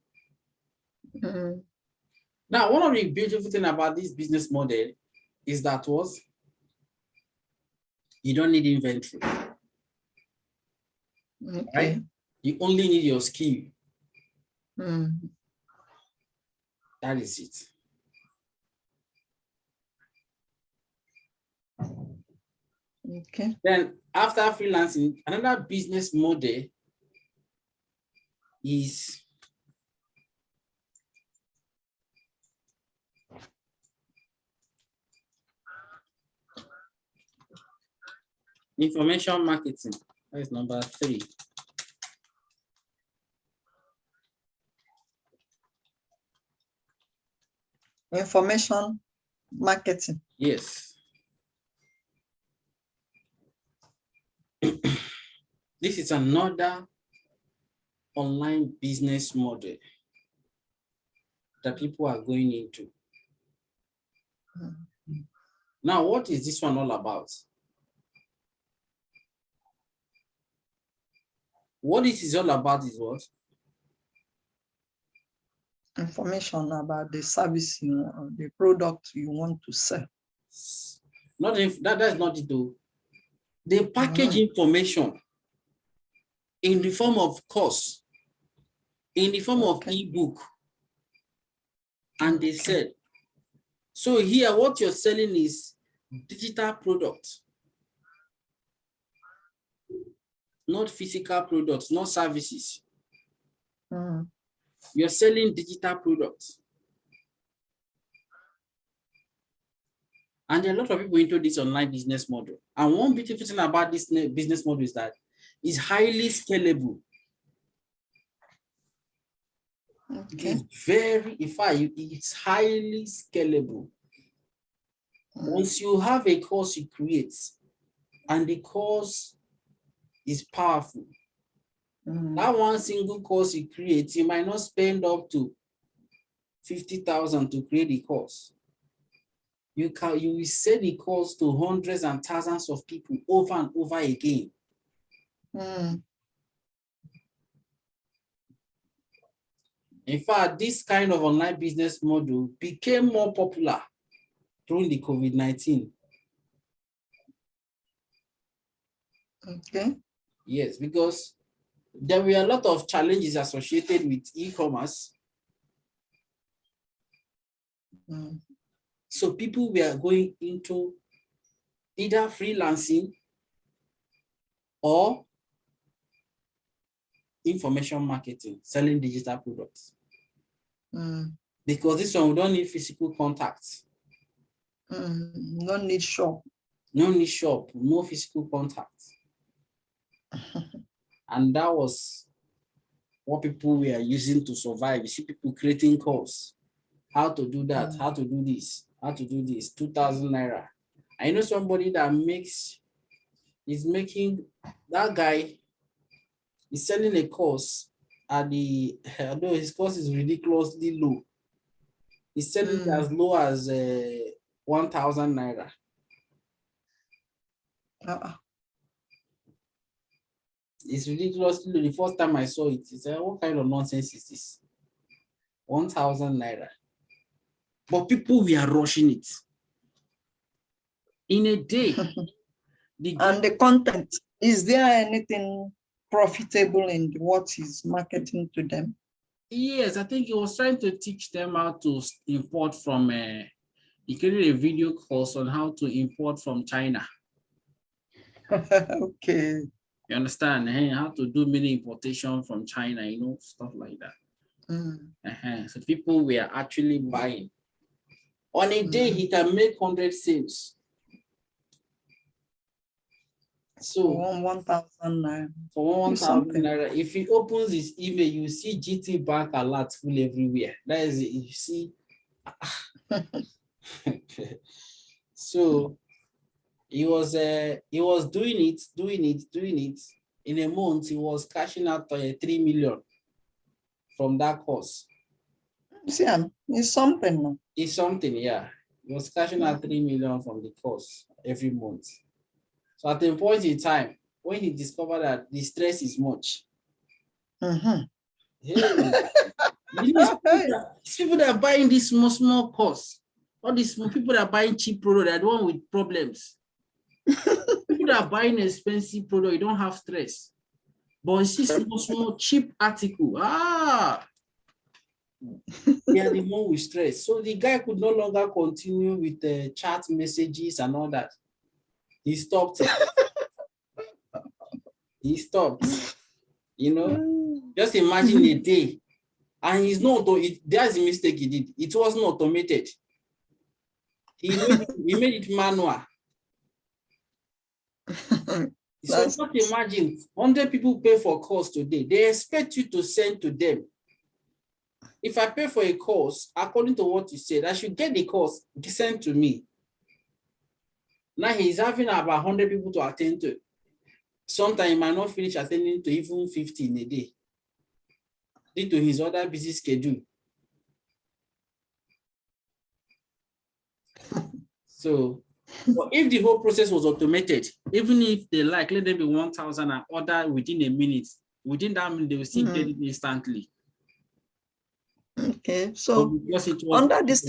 Now, one of the beautiful things about this business model is that you don't need inventory. Right? You only need your skill. That is it. Okay. Then after freelancing, another business model is information marketing. That is number 3. Information marketing. Yes. This is another online business model that people are going into. Now, what is this one all about? What this is all about is what? Information about the service, the product you want to sell. Not if that's not it though. They package information in the form of course. in the form of ebook, and they sell. So here, what you're selling is digital product, not physical products, not services. You're selling digital products. And there are a lot of people into this online business model. And one beautiful thing about this business model is that it's highly scalable. Okay. It's highly scalable. Once you have a course you create, and the course is powerful, that one single course you create, you might not spend up to 50,000 to create the course. You will sell the course to hundreds and thousands of people over and over again. In fact, this kind of online business model became more popular during the COVID-19. Okay. Yes, because there were a lot of challenges associated with e-commerce. So people were going into either freelancing or information marketing, selling digital products. Because this one, we don't need physical contact. No need shop. No need shop, no physical contact. And that was what people were using to survive. You see people creating courses. How to do that, how to do this, how to do this, 2,000 naira. I know somebody that is making, that guy is selling a course at the, although his course is ridiculously low. He's selling it as low as 1,000 naira. It's ridiculously low. The first time I saw it, I said, what kind of nonsense is this? 1,000 naira. But people were rushing it. In a day. And the content, is there anything profitable in what he's marketing to them? Yes, I think he was trying to teach them how to import from, he created a video course on how to import from China. Okay. You understand? How to do mini importation from China, you know, stuff like that. So people were actually buying. On a day, he can make 100 sales. So for 1,000 naira. For 1,000 naira, if he opens his email, you see GT Bank alert full everywhere. That is it. You see. So he was doing it. In a month, he was cashing out 3 million from that course. See, it's something. It's something, yeah. He was cashing out 3 million from the course every month. So at a point in time, when he discovered that the stress is much, hey, these people that are buying this small course, all these people that are buying cheap product, they're the one with problems. People that are buying expensive product, you don't have stress. But it's this small cheap article. They are the one with stress. So the guy could no longer continue with the chat messages and all that. He stopped it. He stopped. You know, just imagine a day. And he's not, that's the mistake he did. It wasn't automated. He made it manual. So just imagine 100 people pay for a course today. They expect you to send to them. If I pay for a course, according to what you said, I should get the course sent to me. Now he's having about 100 people to attend to. Sometimes he might not finish attending to even 50 in a day due to his other busy schedule. So if the whole process was automated, even if they let them be 1,000 and order within a minute, within that minute, they will see it instantly. Okay, so under this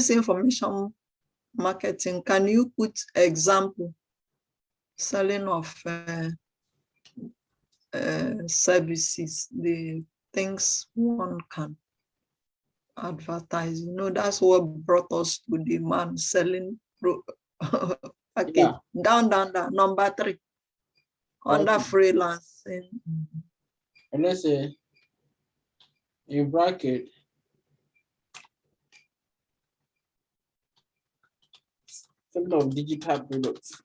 information marketing, can you put example selling of services, the things one can advertise. You know, that's what brought us to the man selling package. Yeah. Down, number 3. Under freelancing. And let's say in bracket, some of digital products.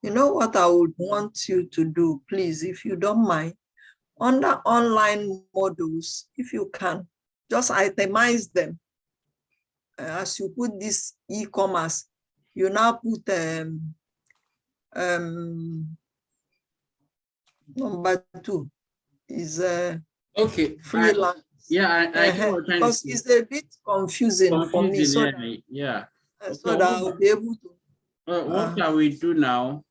You know what I would want you to do, please, if you don't mind, under online models, if you can, just itemize them. As you put this e-commerce, you now put number 2 is okay, freelance. I get what you're because it's a bit confusing for me. So that I'll be able to. What can we do now?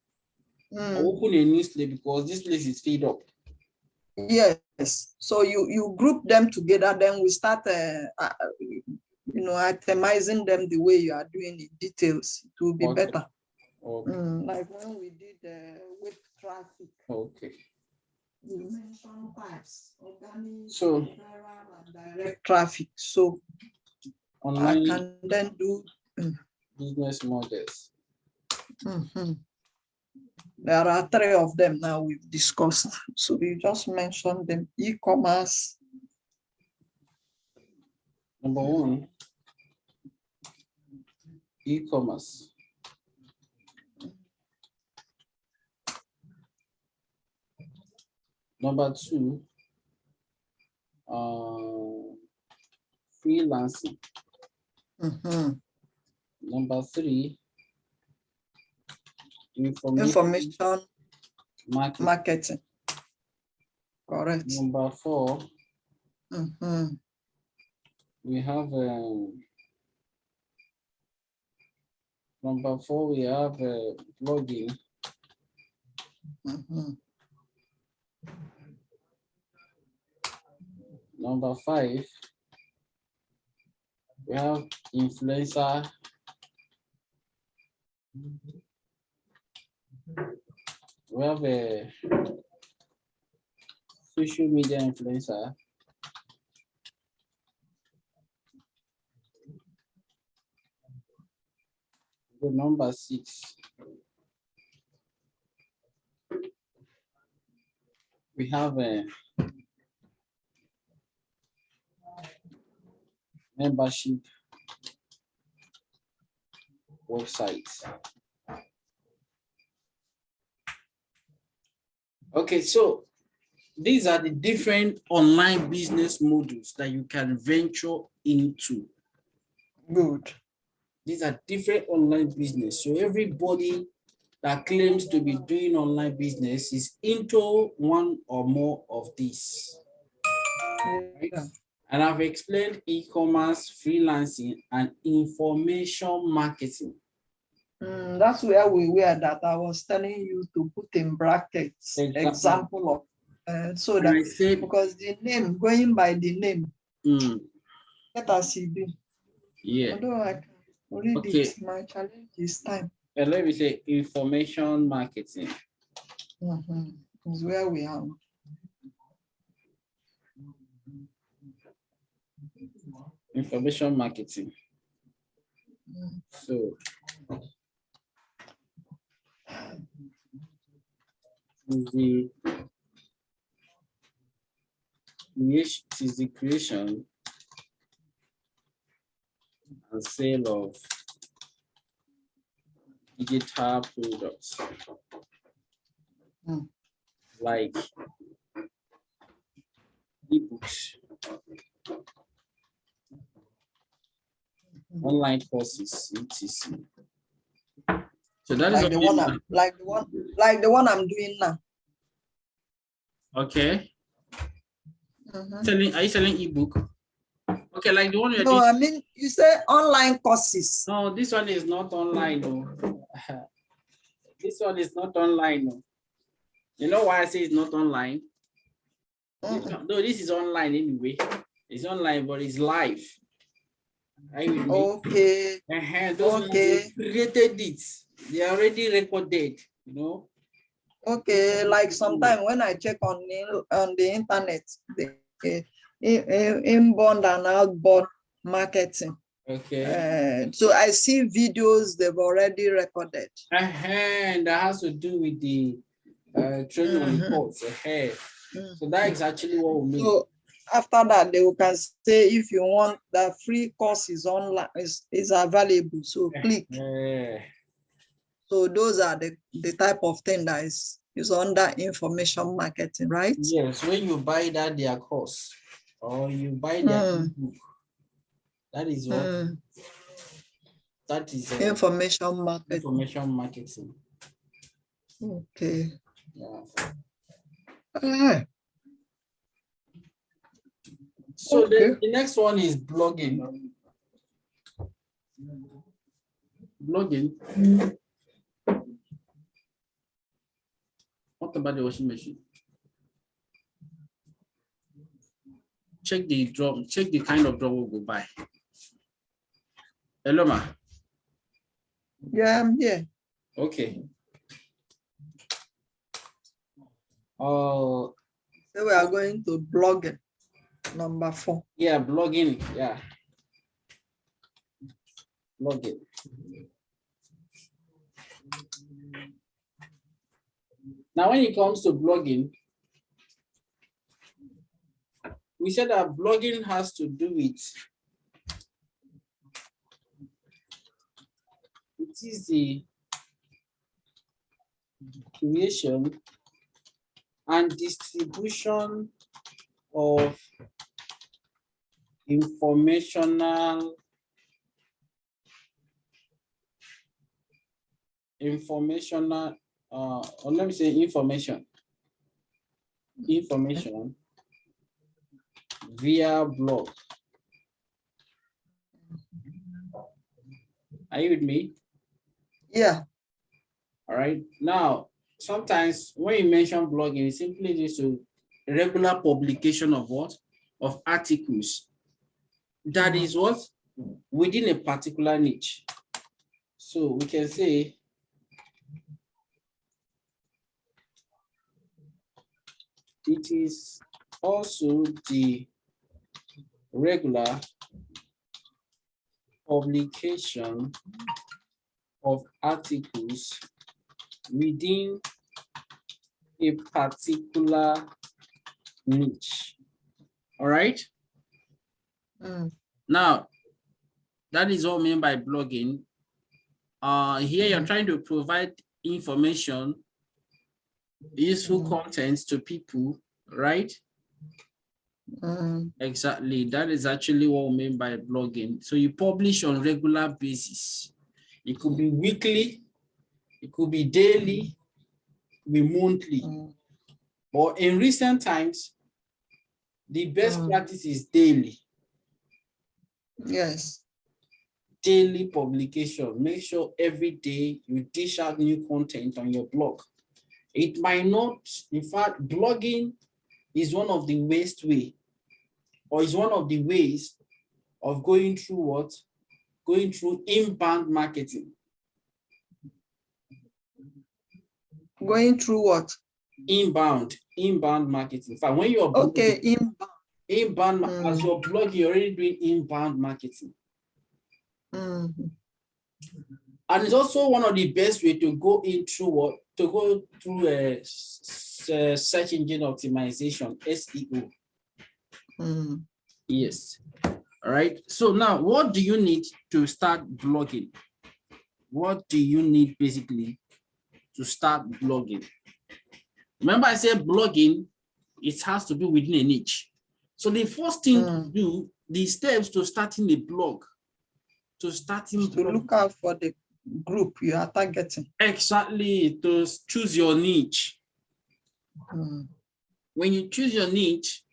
Open a new slate because this place is filled up. Yes. So you group them together, then we start itemizing them the way you are doing in details. It will be better. Okay. Like when we did web traffic. Okay. We mentioned types, organic, so and direct traffic. So online, I can then do business models. There are 3 of them now we've discussed. So you just mentioned them. E-commerce. Number 1, e-commerce. Number 2, freelancing. Number 3, information marketing. Correct. Number 4, we have blogging. Number 5, we have influencer. We have a social media influencer. The number 6, we have a membership website. Okay, so these are the different online business models that you can venture into. Good. These are different online business. So everybody that claims to be doing online business is into one or more of these. Right? And I've explained e-commerce, freelancing, and information marketing. That's where we were that I was telling you to put in brackets example of so that because the name, going by the name, let us see. Yeah. Although I can read it, my challenge is time. And let me say information marketing. Is where we are. Information marketing. So it is the creation and sale of digital products like ebooks, online courses, etc. So that like is the one I'm doing now. Okay. Are you selling ebook? Okay, like the one you're doing. No, I mean you say online courses. No, this one is not online though. This one is not online. No. You know why I say it's not online? No, this is online anyway. It's online, but it's live. Are you with me? Okay. Those ones created it. They are already recorded, you know. Okay, like sometimes when I check on the internet, the inbound and outbound marketing. Okay. So I see videos they've already recorded. That has to do with the training reports. So that is actually what we mean. So after that, they can say if you want the free course is online is available. So click. So those are the type of thing that is under information marketing, right? Yes, when you buy that their course or you buy their book, that is what that is information marketing. Information marketing. Okay. Yeah. So the next one is blogging. Blogging. What about the washing machine? Check the drum. Check the kind of drum we'll go buy. Hello, ma. Yeah, I'm here. Okay. So we are going to blogging, number 4. Yeah, blogging. Yeah. Blogging. Now, when it comes to blogging, we said that blogging has to do with it is the creation and distribution of informational or let me say information via blog. Are you with me? Yeah. All right. Now, sometimes when you mention blogging, it simply is to regular publication of what? Of articles. That is what? Within a particular niche. So we can say it is also the regular publication of articles within a particular niche. All right. Now, that is what I mean by blogging. Here you're trying to provide information, useful content to people, right? Exactly. That is actually what we mean by blogging. So you publish on regular basis. It could be weekly, it could be daily, it could be monthly. But in recent times, the best practice is daily. Yes. Daily publication. Make sure every day you dish out new content on your blog. It might not, in fact, blogging is one of the ways of going through what? Going through inbound marketing. Going through what? Inbound marketing. In fact, when you're blogging, inbound as you're blogging, you're already doing inbound marketing. And it's also one of the best way to go into what? To go through a search engine optimization, SEO. Yes. All right. So now, what do you need to start blogging? What do you need basically to start blogging? Remember, I said blogging, it has to be within a niche. So the first thing to do, the steps to starting a blog, to look out for the group you are targeting. Exactly, to choose your niche. When you choose your niche,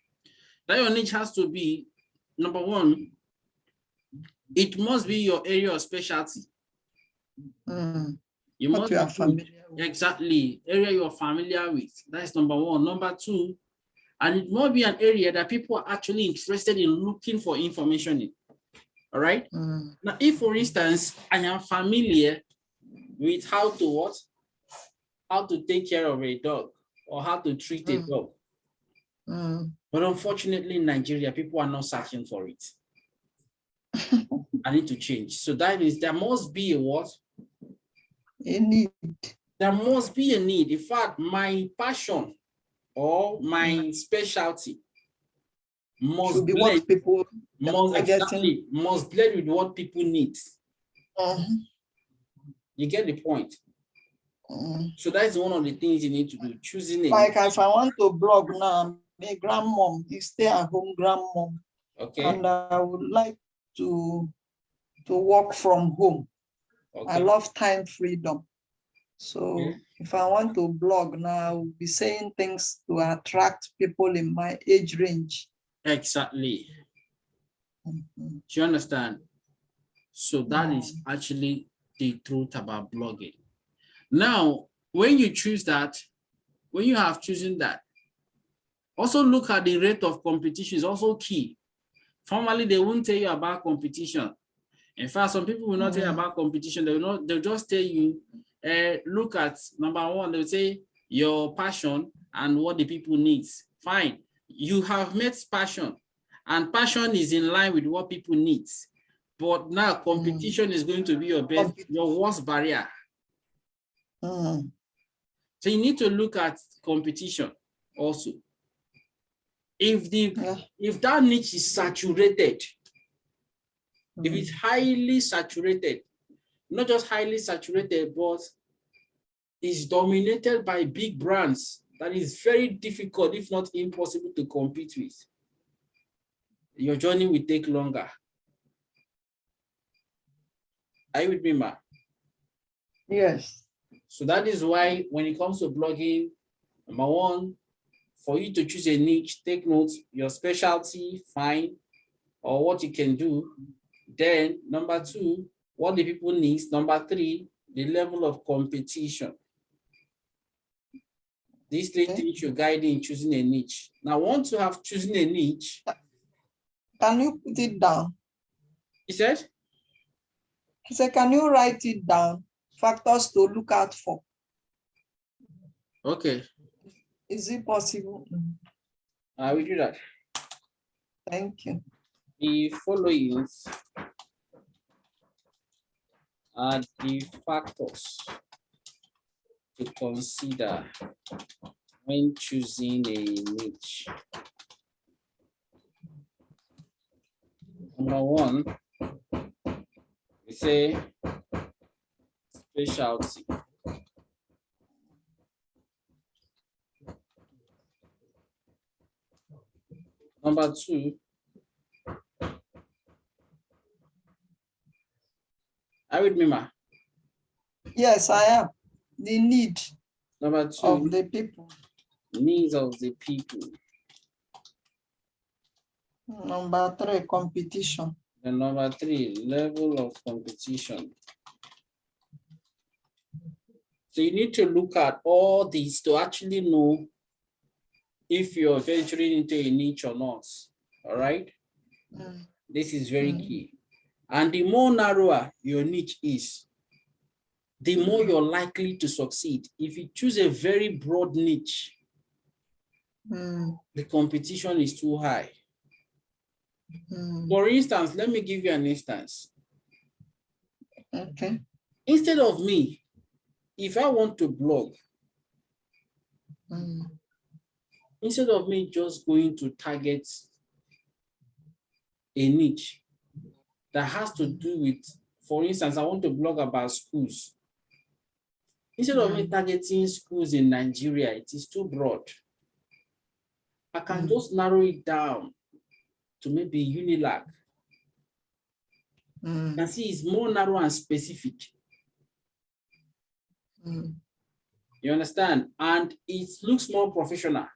that your niche has to be, number one, it must be your area of specialty. You what must you are be familiar with. Exactly. Area you are familiar with. That's number one. Number two, and it must be an area that people are actually interested in looking for information in. All right. Now, if for instance, I am familiar with how to take care of a dog or how to treat a dog. But unfortunately, in Nigeria, people are not searching for it. I need to change. So that is, there must be a what? A need. There must be a need. In fact, my passion or my specialty must be blend, what people must blend with what people need. You get the point? So that's one of the things you need to do, choosing like if I want to blog now, a grandmom, a stay-at-home grandmom. Okay. And I would like to work from home. Okay. I love time freedom. So if I want to blog now, I will be saying things to attract people in my age range. Exactly. Do you understand? So that is actually the truth about blogging. Now, when you choose that, when you have chosen that, also look at the rate of competition is also key. Formally, they won't tell you about competition. In fact, some people will not tell you about competition. They'll just tell you, look at number one, they'll say your passion and what the people need. Fine. You have met passion, and passion is in line with what people need. But now competition is going to be your worst barrier. So you need to look at competition also. If that niche is saturated, if it's highly saturated, not just highly saturated, but is dominated by big brands, that is very difficult, if not impossible, to compete with. Your journey will take longer. Are you with me, Ma? Yes. So that is why when it comes to blogging, number one, for you to choose a niche, take notes, your specialty, fine, or what you can do. Then number two, what the people need. Number three, the level of competition. These three things should guide you in choosing a niche. Now, once you have chosen a niche. Can you put it down? He said? He said, can you write it down? Factors to look out for. Okay. Is it possible? I will do that. Thank you. The following are the factors to consider when choosing a niche. Number one, we say specialty. Number two, are you with me, Ma? Yes, I am. The need. Number two, of the people. Needs of the people. Number three, competition. And number three, level of competition. So you need to look at all these to actually know if you're venturing into a niche or not. All right? This is very key. And the more narrower your niche is, the more you're likely to succeed. If you choose a very broad niche, the competition is too high. For instance, let me give you an instance. Okay. Instead of me, if I want to blog, instead of me just going to target a niche that has to do with, for instance, I want to blog about schools. Instead of me targeting schools in Nigeria, it is too broad. I can just narrow it down to maybe Unilag. You can see it's more narrow and specific. You understand? And it looks more professional.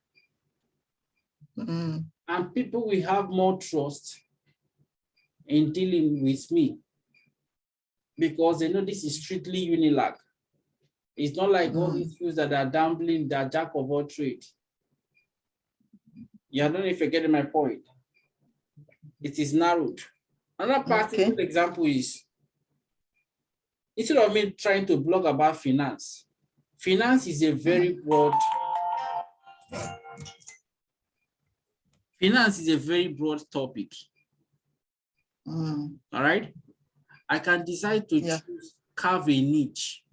And people will have more trust in dealing with me because they know this is strictly Unilag. It's not like all these schools that are gambling, that jack of all trade. You don't know if you're getting my point. It is narrowed. Another practical example is, instead of me trying to blog about finance, finance is a very broad topic. All right. I can decide to carve a niche,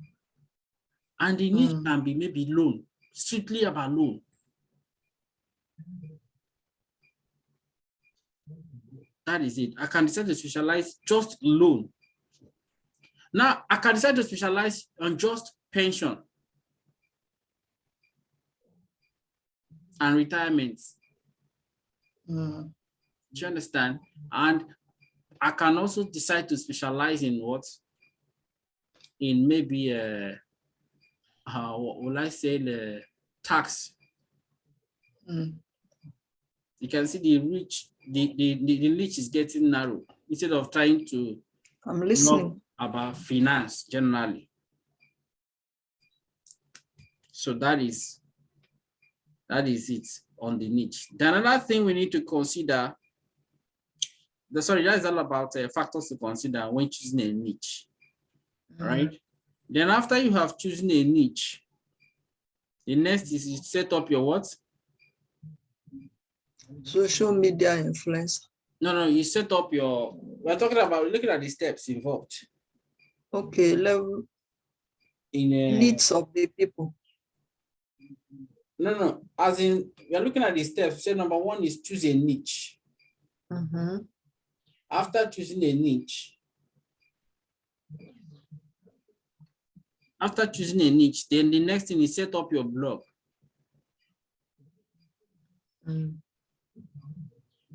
and the niche can be maybe loan, strictly about loan. That is it. I can decide to specialize just loan. Now, I can decide to specialize on just pension and retirement. Do you understand? And I can also decide to specialize in what? In maybe, what will I say, the tax. You can see the reach, the reach is getting narrow instead of trying to know about finance generally. So that is it on the niche. Then another thing we need to consider, that is all about factors to consider when choosing a niche, right? Then after you have chosen a niche, the next is you set up your what? Social media influence. No, you set up your, we're talking about looking at the steps involved. Okay, level in needs of the people. No, as in, we're looking at the steps. Say number one is choose a niche. After choosing a niche, then the next thing is set up your blog.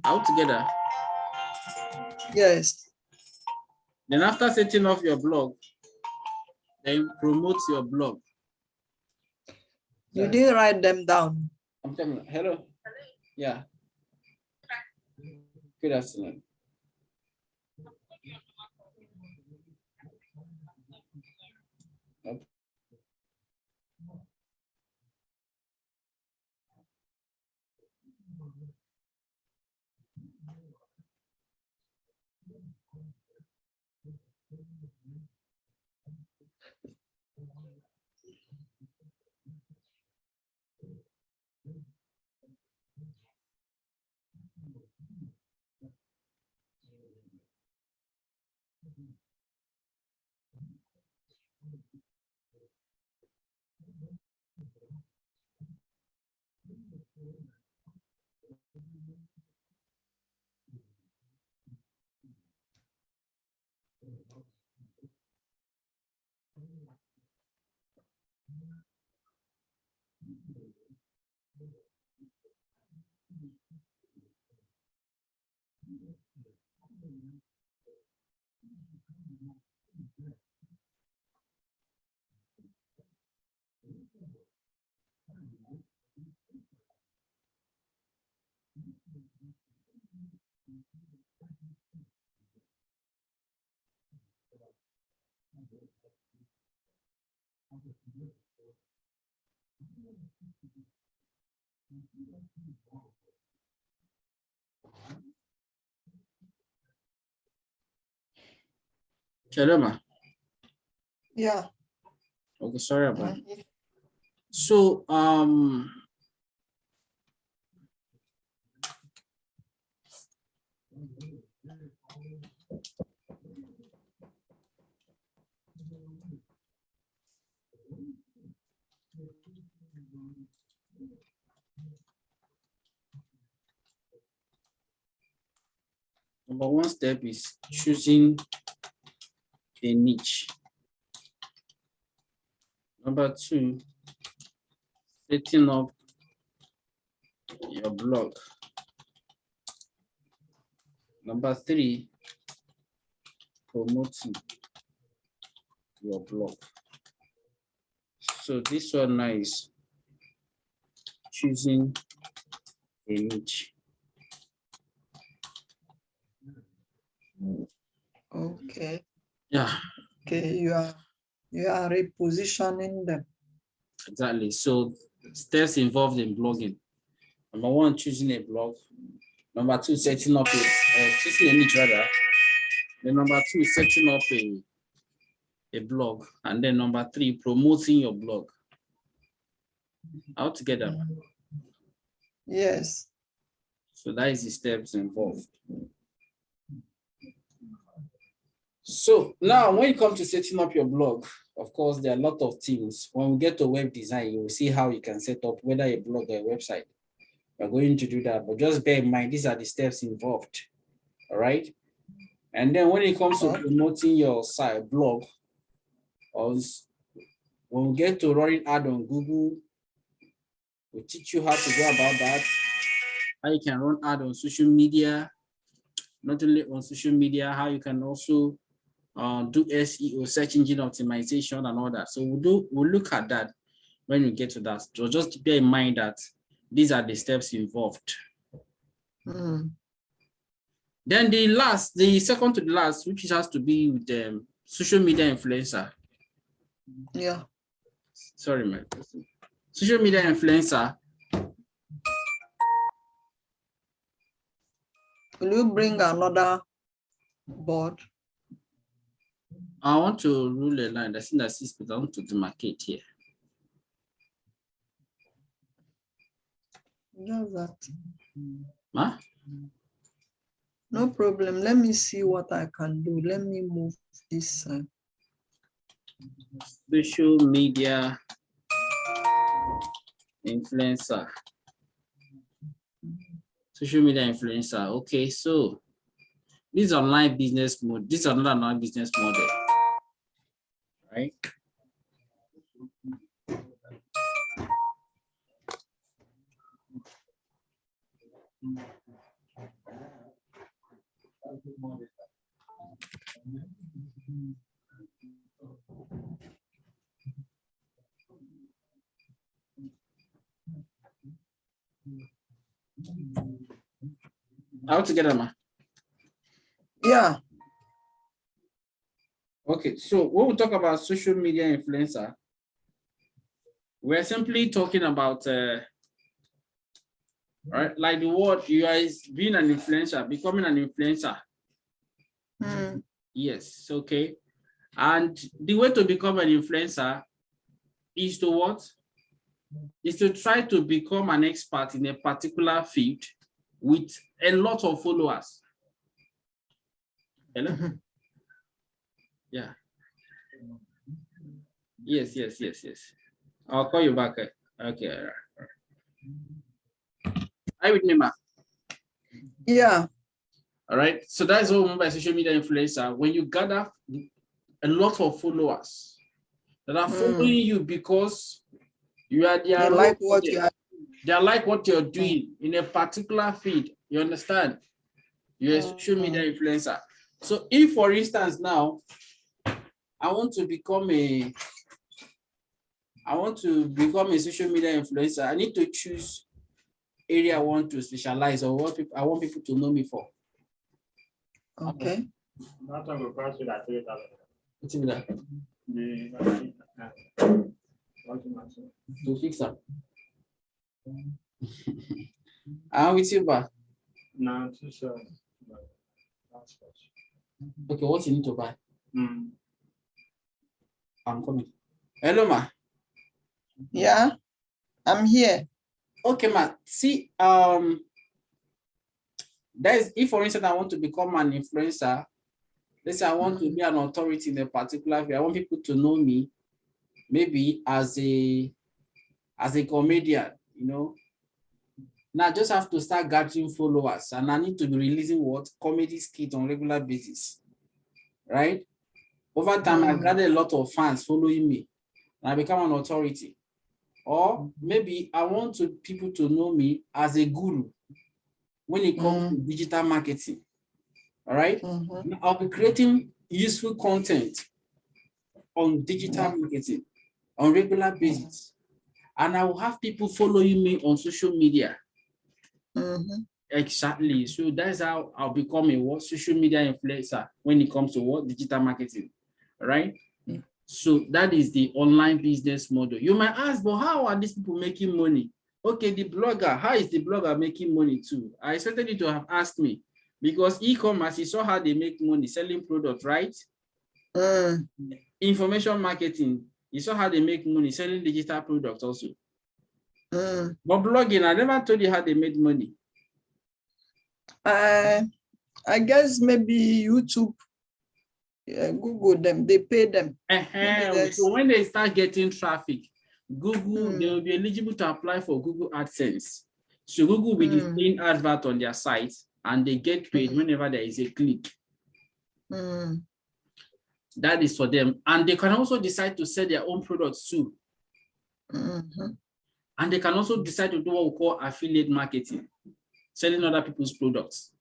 Out together. Yes. Then after setting up your blog, then promote your blog. You didn't write them down. I'm coming. Hello. Yeah. Good afternoon. Okay. Shaloma. Yeah. Okay, sorry about it. So number one step is choosing a niche. Number two, setting up your blog. Number three, promoting your blog. So this one now is choosing a niche. Okay. Yeah. Okay, you are You are repositioning them. Exactly. So steps involved in blogging. Number one, choosing a blog. Number two, setting up choosing a niche rather. Then number two, setting up a blog. And then number three, promoting your blog. All together. Yes. So that is the steps involved. So now when you come to setting up your blog, of course, there are a lot of things. When we get to web design, you will see how you can set up whether a blog or a website. We're going to do that, but just bear in mind, these are the steps involved. All right. And then when it comes to promoting your site blog, or when we get to running ad on Google, we'll teach you how to go about that. How you can run ad on social media, not only on social media, how you can also do SEO, search engine optimization, and all that. So we'll look at that when we get to that. So just bear in mind that these are the steps involved. Mm. Then the second to the last, which has to be with the social media influencer. Yeah. Sorry, man. Social media influencer. Will you bring another board? I want to rule a line. I think that's 6, but I want to demarcate here. Just that. Huh? No problem. Let me see what I can do. Let me move this. Social media influencer. Social media influencer. Okay, so this is online business model. This is another online business model, right? All together, ma. Yeah. Okay, so when we talk about social media influencer, we're simply talking about right, like the word you guys being an influencer, becoming an influencer. Mm. Yes, okay. And the way to become an influencer is to what? Is to try to become an expert in a particular field with a lot of followers. Hello? Mm-hmm. Yeah. Yes. I'll call you back. Okay. Are you with me, ma? Yeah. All right. So that's what we mean by social media influencer. When you gather a lot of followers that are following you because you are their they like what you are. They like what you're doing in a particular field. You understand? You're a social media influencer. So if, for instance, now I want to become a social media influencer, I need to choose area I want to specialize or what I want people to know me for. Okay. What's in that? To fix up. I'm with you, but no, okay, what you need to buy? I'm coming. Hello, ma. Yeah, I'm here. Okay, ma. See, there's if for instance I want to become an influencer, let's say I want to be an authority in a particular field. I want people to know me, maybe as a comedian, you know. Now I just have to start gathering followers, and I need to be releasing comedy skits on a regular basis, right? Over time, I gather a lot of fans following me, and I become an authority. Or maybe I want people to know me as a guru when it comes to digital marketing. All right. I'll be creating useful content on digital marketing on a regular basis. And I will have people following me on social media. Exactly. So that's how I'll become a social media influencer when it comes to digital marketing. All right. So that is the online business model. You might ask, but how are these people making money? Okay, the blogger, how is the blogger making money too? I expected you to have asked me, because e-commerce, you saw how they make money selling products, right? Information marketing, you saw how they make money selling digital products also. But blogging, I never told you how they made money. I guess maybe YouTube, Google them, they pay them. So when they start getting traffic, Google, they will be eligible to apply for Google AdSense. So Google will be displaying advert on their site, and they get paid whenever there is a click. That is for them. And they can also decide to sell their own products too. And they can also decide to do what we call affiliate marketing, selling other people's products.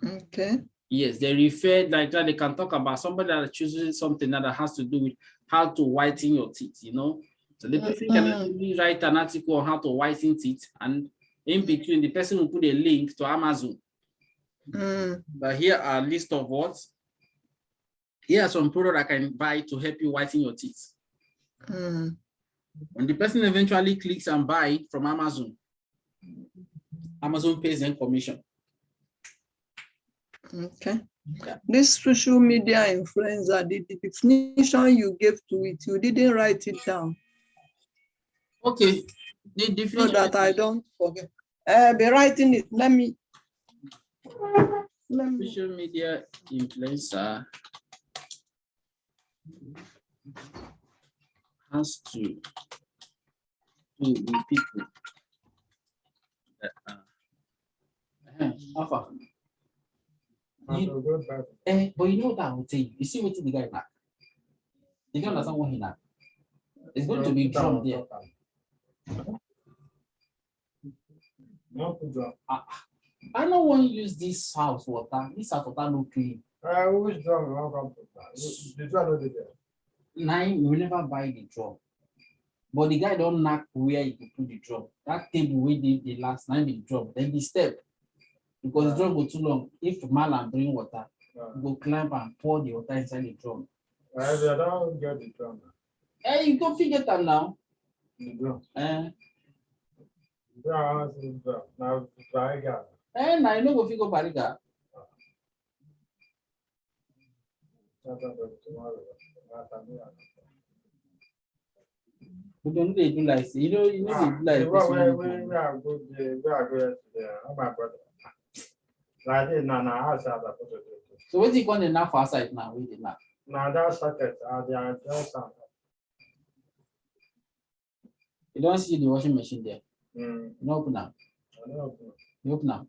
Okay. Yes, they refer like that. They can talk about somebody that chooses something that has to do with how to whiten your teeth, you know. So the person can actually write an article on how to whiten teeth, and in between, the person will put a link to Amazon. But here are a list of what? Here are some products I can buy to help you whiten your teeth. When the person eventually clicks and buy from Amazon, Amazon pays them commission. Okay. Yeah. This social media influencer, the definition you gave to it, you didn't write it down. Okay. The definition, so that I don't forget. Be writing it. Let me. Social media influencer has to do with people that are. But you know what I would say? You see what the guy like? You don't understand what he like. It's going to be drum there. I don't want to use this house water. This house water no clean. Which drum you want to the drum over there? Nine, we never buy the drum. But the guy don't knock where he could put the drum. That table where the last night the drum, then the step. Because the drum go too long. If Malam bring water, go climb and pour the water inside the drum. I don't get the drum. Hey, you go figure that now. The drum. Now Bariga. Now you know go figure Bariga. We don't do like you know they do like so what you going to now for outside now? We did not. Now that socket are there just You don't see the washing machine there. You know open now. You open now.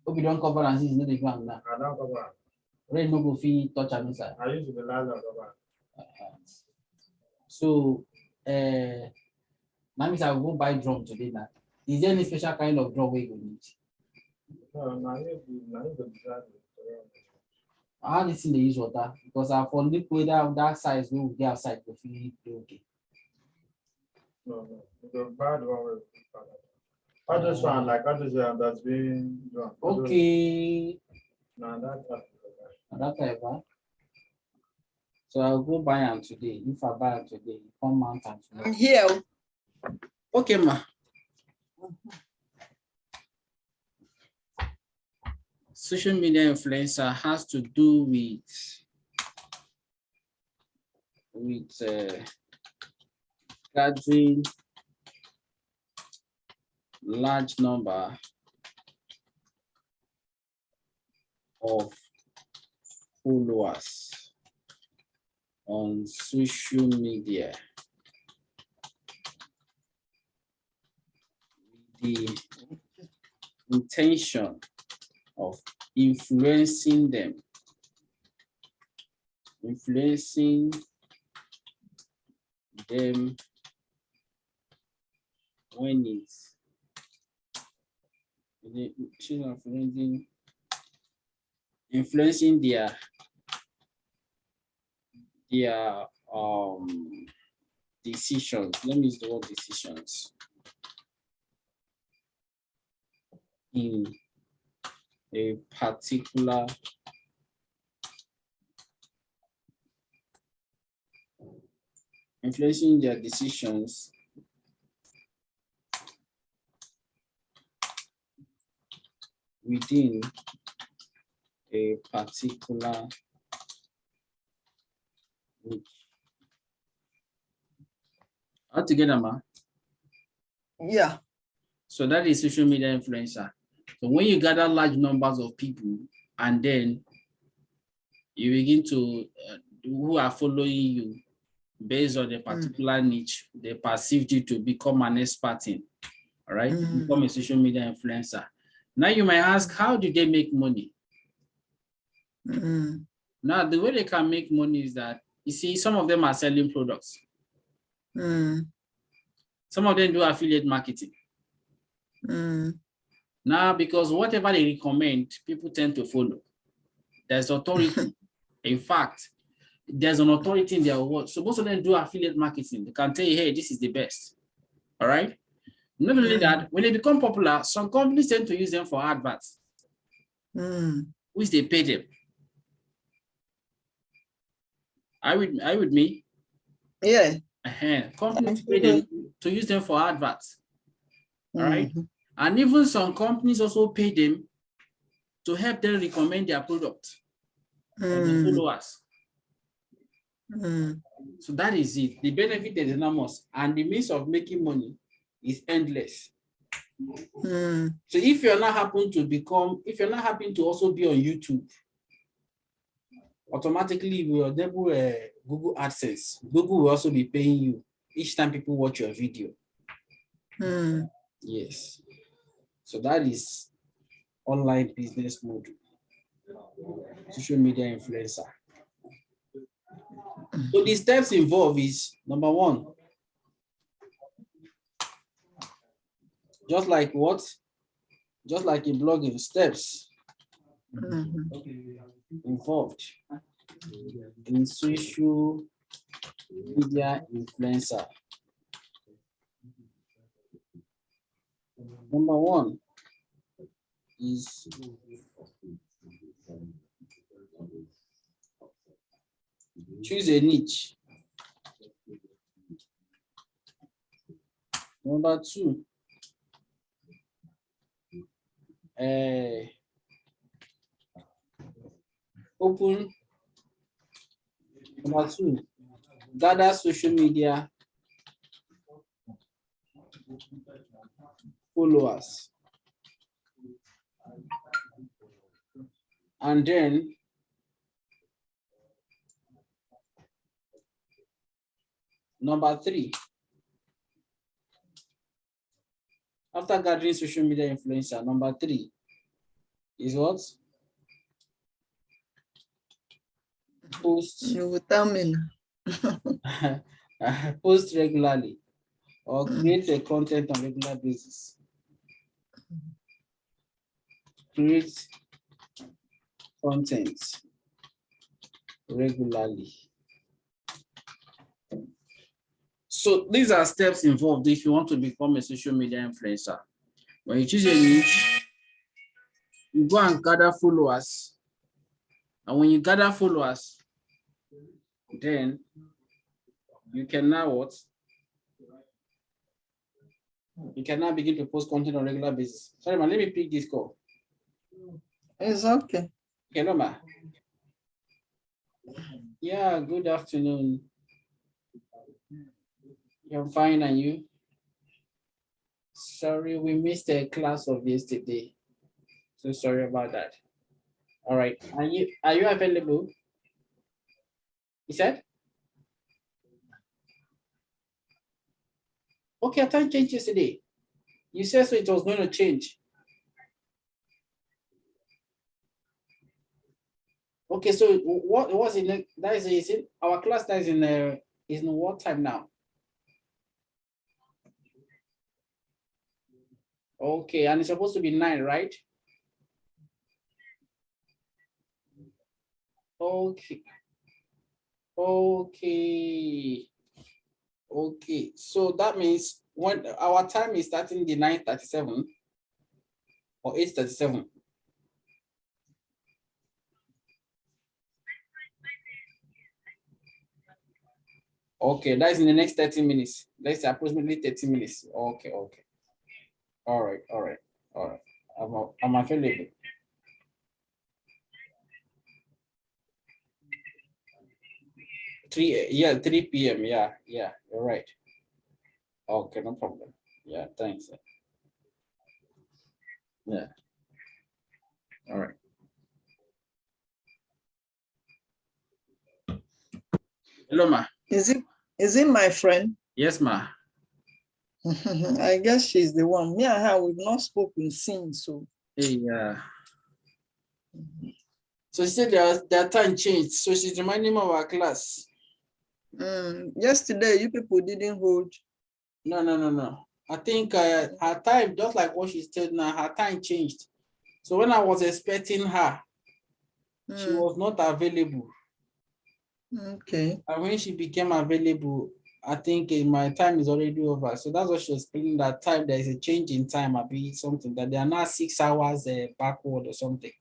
Hope you don't cover and see it's not the ground now. I don't cover. Rain no go fit touch am inside. I used to be landlord cover. So now means I will go buy drum today now. Is there any special kind of drum we go need? No, now you design it. How this thing they use water? Because I for liquid that size we will get outside to feel okay. No, the bad one. All this one, like all this one that's being done. Okay. Now That type, huh? So I'll go buy them today. If I buy them today, come mount them tomorrow. I'm here. Okay, ma. Social media influencer has to do with gathering large number of followers on social media. The intention of influencing them when it's influencing their decisions. Let me use the word decisions in a particular influencing their decisions within a particular niche. All together, ma. Yeah. So that is social media influencer. So when you gather large numbers of people and then you begin to who are following you based on a particular niche, they perceive you to become an expert in, all right? Become a social media influencer. Now you might ask, how do they make money? Now, the way they can make money is that, you see, some of them are selling products. Some of them do affiliate marketing. Now, because whatever they recommend, people tend to follow. There's authority. In fact, there's an authority in their words. So most of them do affiliate marketing. They can tell you, hey, this is the best. All right. Not only that, when they become popular, some companies tend to use them for adverts, which they pay them. Are you with me? Yeah. Companies pay them to use them for adverts. All right. And even some companies also pay them to help them recommend their product to the followers. So that is it. The benefit is enormous, and the means of making money is endless. So if you're not happen to also be on YouTube, automatically you will enable Google AdSense. Google will also be paying you each time people watch your video. Yes. So that is online business model, social media influencer. So the steps involved is number one, just like what? Just like in blogging, steps involved in social media influencer. Number one is choose a niche. Number two, gather social media followers. And then number three, after gathering social media influencer, number three is what? Post. You will tell me. Post regularly or create a content on regular basis. Create content regularly. So these are steps involved if you want to become a social media influencer. When you choose a niche, you go and gather followers. And when you gather followers, then you can now what? You can now begin to post content on a regular basis. Sorry, man, let me pick this call. It's okay. Hello, ma. Yeah, good afternoon. I'm fine, and you? Sorry, we missed a class of yesterday. So sorry about that. All right. Are you available? You said? Okay, I thought change yesterday. You said so it was going to change. Okay, so what was in that is in our class that is in what time now? Okay, and it's supposed to be 9, right? Okay. Okay, so that means when our time is starting the 9:37 or 8:37. Okay, that's in the next 30 minutes. Let's say approximately 30 minutes. Okay. All right. I'm available. 3 p.m. Yeah, you're right. Okay, no problem. Yeah, thanks. Yeah. All right. Hello, ma. Is it my friend? Yes, ma. I guess she's the one. Me and her, we've not spoken since. So Yeah. So she said their time changed. So she's reminding me of our class. Yesterday, you people didn't hold. No. I think her time, just like what she said now, her time changed. So when I was expecting her, she was not available. Okay. And when she became available, I think my time is already over. So that's what she was explaining, that time there is a change in time, or be something that they are now 6 hours backward or something.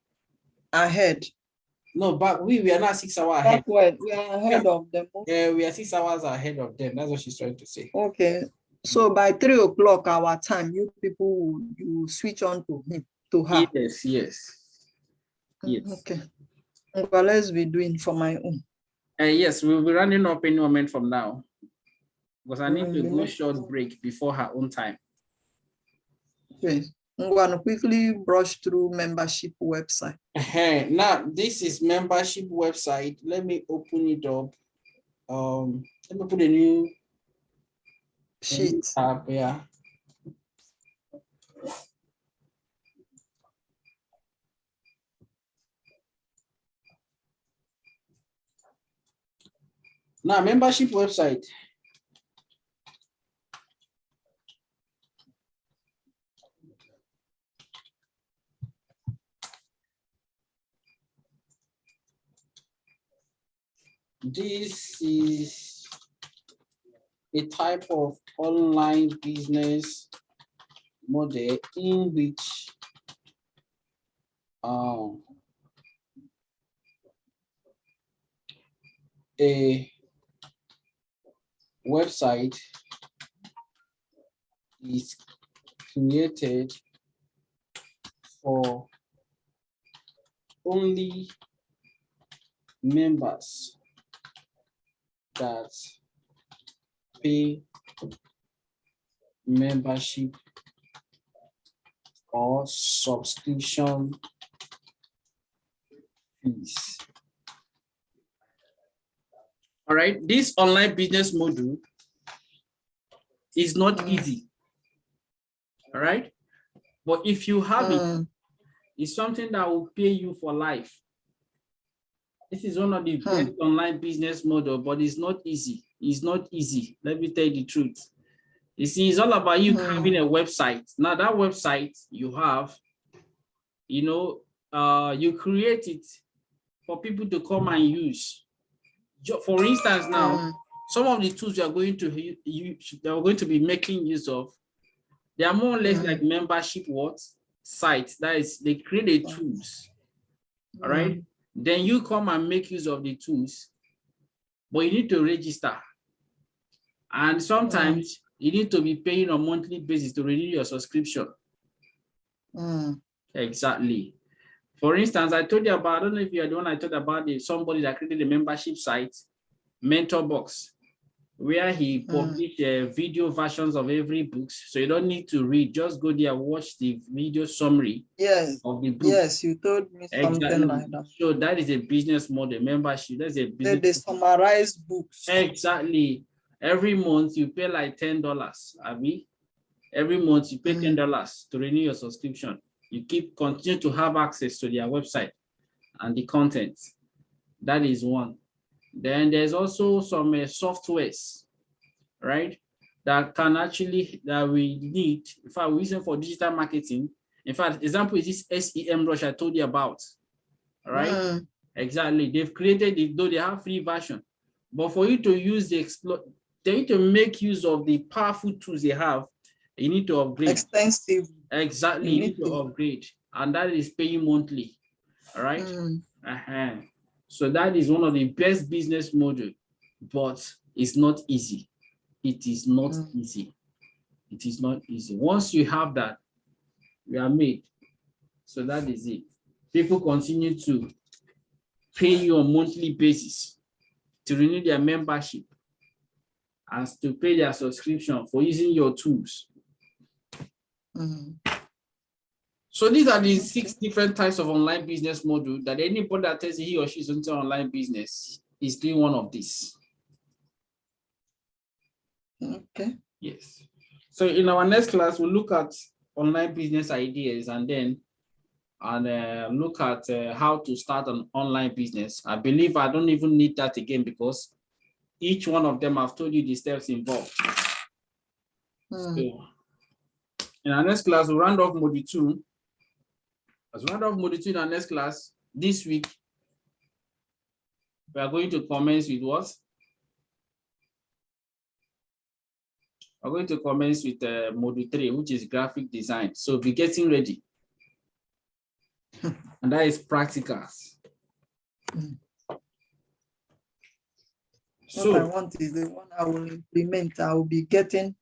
Ahead. No, but we are not 6 hours ahead. Backward. We are ahead of them. We are 6 hours ahead of them. That's what she's trying to say. Okay. So by 3 o'clock our time, you people you switch on to him, to her. Yes. Okay. Well, let's be doing for my own. Yes, we'll be running up any moment from now, because I need to go Next- short break before her own time. Okay. I'm going to quickly brush through membership website. Now, this is membership website. Let me open it up. Let me put a new Sheet. tab. Yeah. Now, membership website. This is a type of online business model in which a website is created for only members that pay membership or subscription fees. All right, this online business model is not easy. All right, but if you have it, it's something that will pay you for life. This is one of the best online business model, but it's not easy. It's not easy. Let me tell you the truth. You see, it's all about you having a website. Now that website you have, you create it for people to come and use. For instance, now, some of the tools we are going to be making use of, they are more or less like membership sites. That is, they create the tools. All right. Then you come and make use of the tools, but you need to register. And sometimes you need to be paying on a monthly basis to renew your subscription. Exactly. For instance, I told you about, I don't know if you are the one I told about, somebody that created a membership site, MentorBox, where he published video versions of every book. So you don't need to read, just go there, watch the video summary of the book. Yes, you told me something like that. So that is a business model, membership. That's a business. They summarize books. Exactly. Every month you pay like $10, Abby. Every month you pay $10 to renew your subscription. You continue to have access to their website and the content. That is one. Then there's also some softwares, right? That we need. In fact, we use them for digital marketing. In fact, example is this SEMrush I told you about. All right? Exactly. They've created it, though they have free version. But for you to use they need to make use of the powerful tools they have. You need to upgrade. Extensive. Exactly. You need to upgrade. And that is paying monthly. All right. So that is one of the best business model, but It's not easy. It is not easy. It is not easy. Once you have that, you are made. So that is it. People continue to pay you on monthly basis to renew their membership and to pay their subscription for using your tools. So these are the 6 different types of online business model that anybody that tells he or she is into online business is doing one of these. Okay. Yes. So in our next class, we'll look at online business ideas and then look at how to start an online business. I believe I don't even need that again because each one of them I've told you the steps involved. So in our next class, we'll round off module 2. As we round off module 2 in our next class, this week, we are going to commence with what? We're going to commence with module 3, which is graphic design. So be getting ready. And that is practicals. What I want is the one I will implement. I will be getting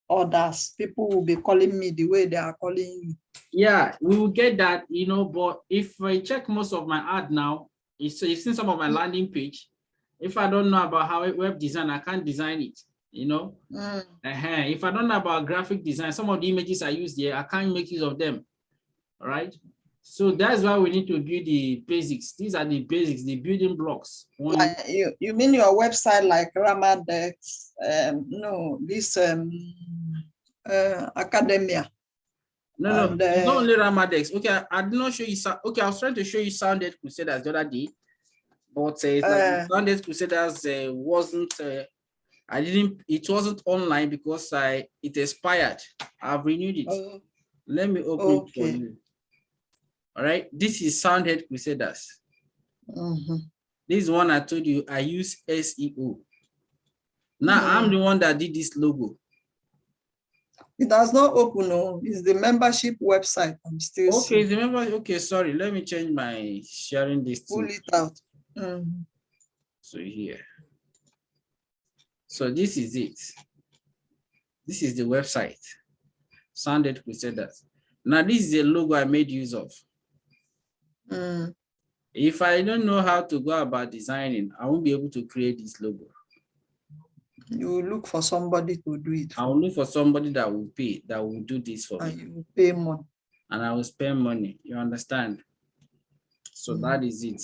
orders. People will be calling me the way they are calling you. Yeah, we will get that, you know, but if I check most of my ad now, you've seen some of my landing page. If I don't know about how web design, I can't design it, you know. If I don't know about graphic design, some of the images I use there, I can't make use of them. All right. So that's why we need to build the basics. These are the basics, the building blocks. Like you mean your website like Ramadex? No, this Academia. No, it's not only Ramadex. Okay, I did not show you. Okay, I was trying to show you Sounded Crusaders the other day, but Sounded Crusaders wasn't. It wasn't online because it expired. I've renewed it. Let me open it for you. All right, this is Soundhead Crusaders. This one I told you I use SEO. Now I'm the one that did this logo. It does not open. No, it's the membership website. I'm still okay. The member. Okay, sorry. Let me change my sharing this. Pull it out. So here. So this is it. This is the website. Sounded Crusaders. Now this is a logo I made use of. If I don't know how to go about designing, I won't be able to create this logo. You will look for somebody to do it. I will look for somebody that will pay, that will do this for me. And you will pay money. And I will spend money. You understand? So that is it.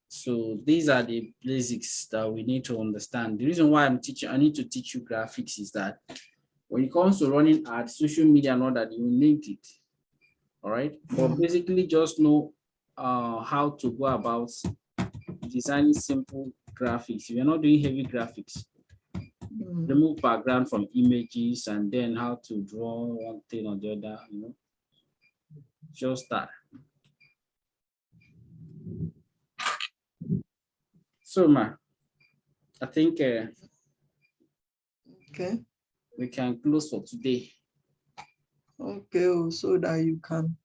So these are the basics that we need to understand. The reason why I need to teach you graphics is that when it comes to running ads, social media and all that, you need it. All right. But basically just know how to go about designing simple graphics. If you're not doing heavy graphics, remove background from images and then how to draw one thing or the other, you know, just that. So, I think we can close for today. Okay, so that you can.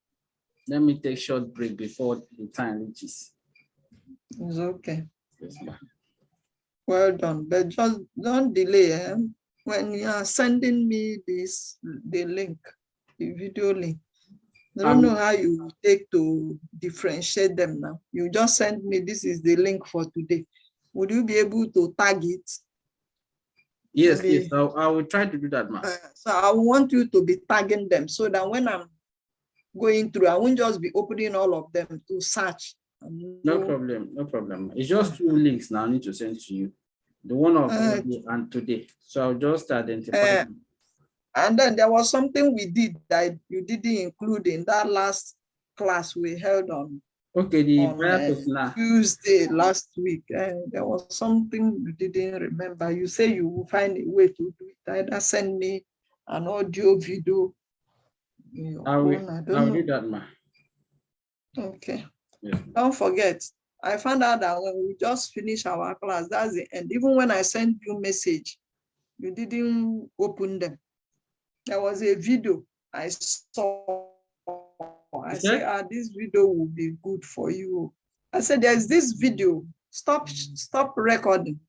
Let me take a short break before the time reaches. It's okay. Yes, well done, but just don't delay. When you are sending me the link, the video link, I don't know how you take to differentiate them now. You just send me, this is the link for today. Would you be able to tag it? Yes, maybe, yes, I will try to do that, ma'am. So I want you to be tagging them so that when I'm going through, I won't just be opening all of them to search. No problem, no problem. It's just 2 links now I need to send to you. The one of and today. So I'll just identify them. And then there was something we did that you didn't include in that last class we held on. Okay, on Tuesday last week. There was something you didn't remember. You say you will find a way to do it. Either send me an audio, video. I will do that, ma. Okay. Yeah. Don't forget, I found out that when we just finish our class, that's the end. Even when I sent you message, you didn't open them. There was a video I saw. I said, this video will be good for you. I said, there's this video Stop recording.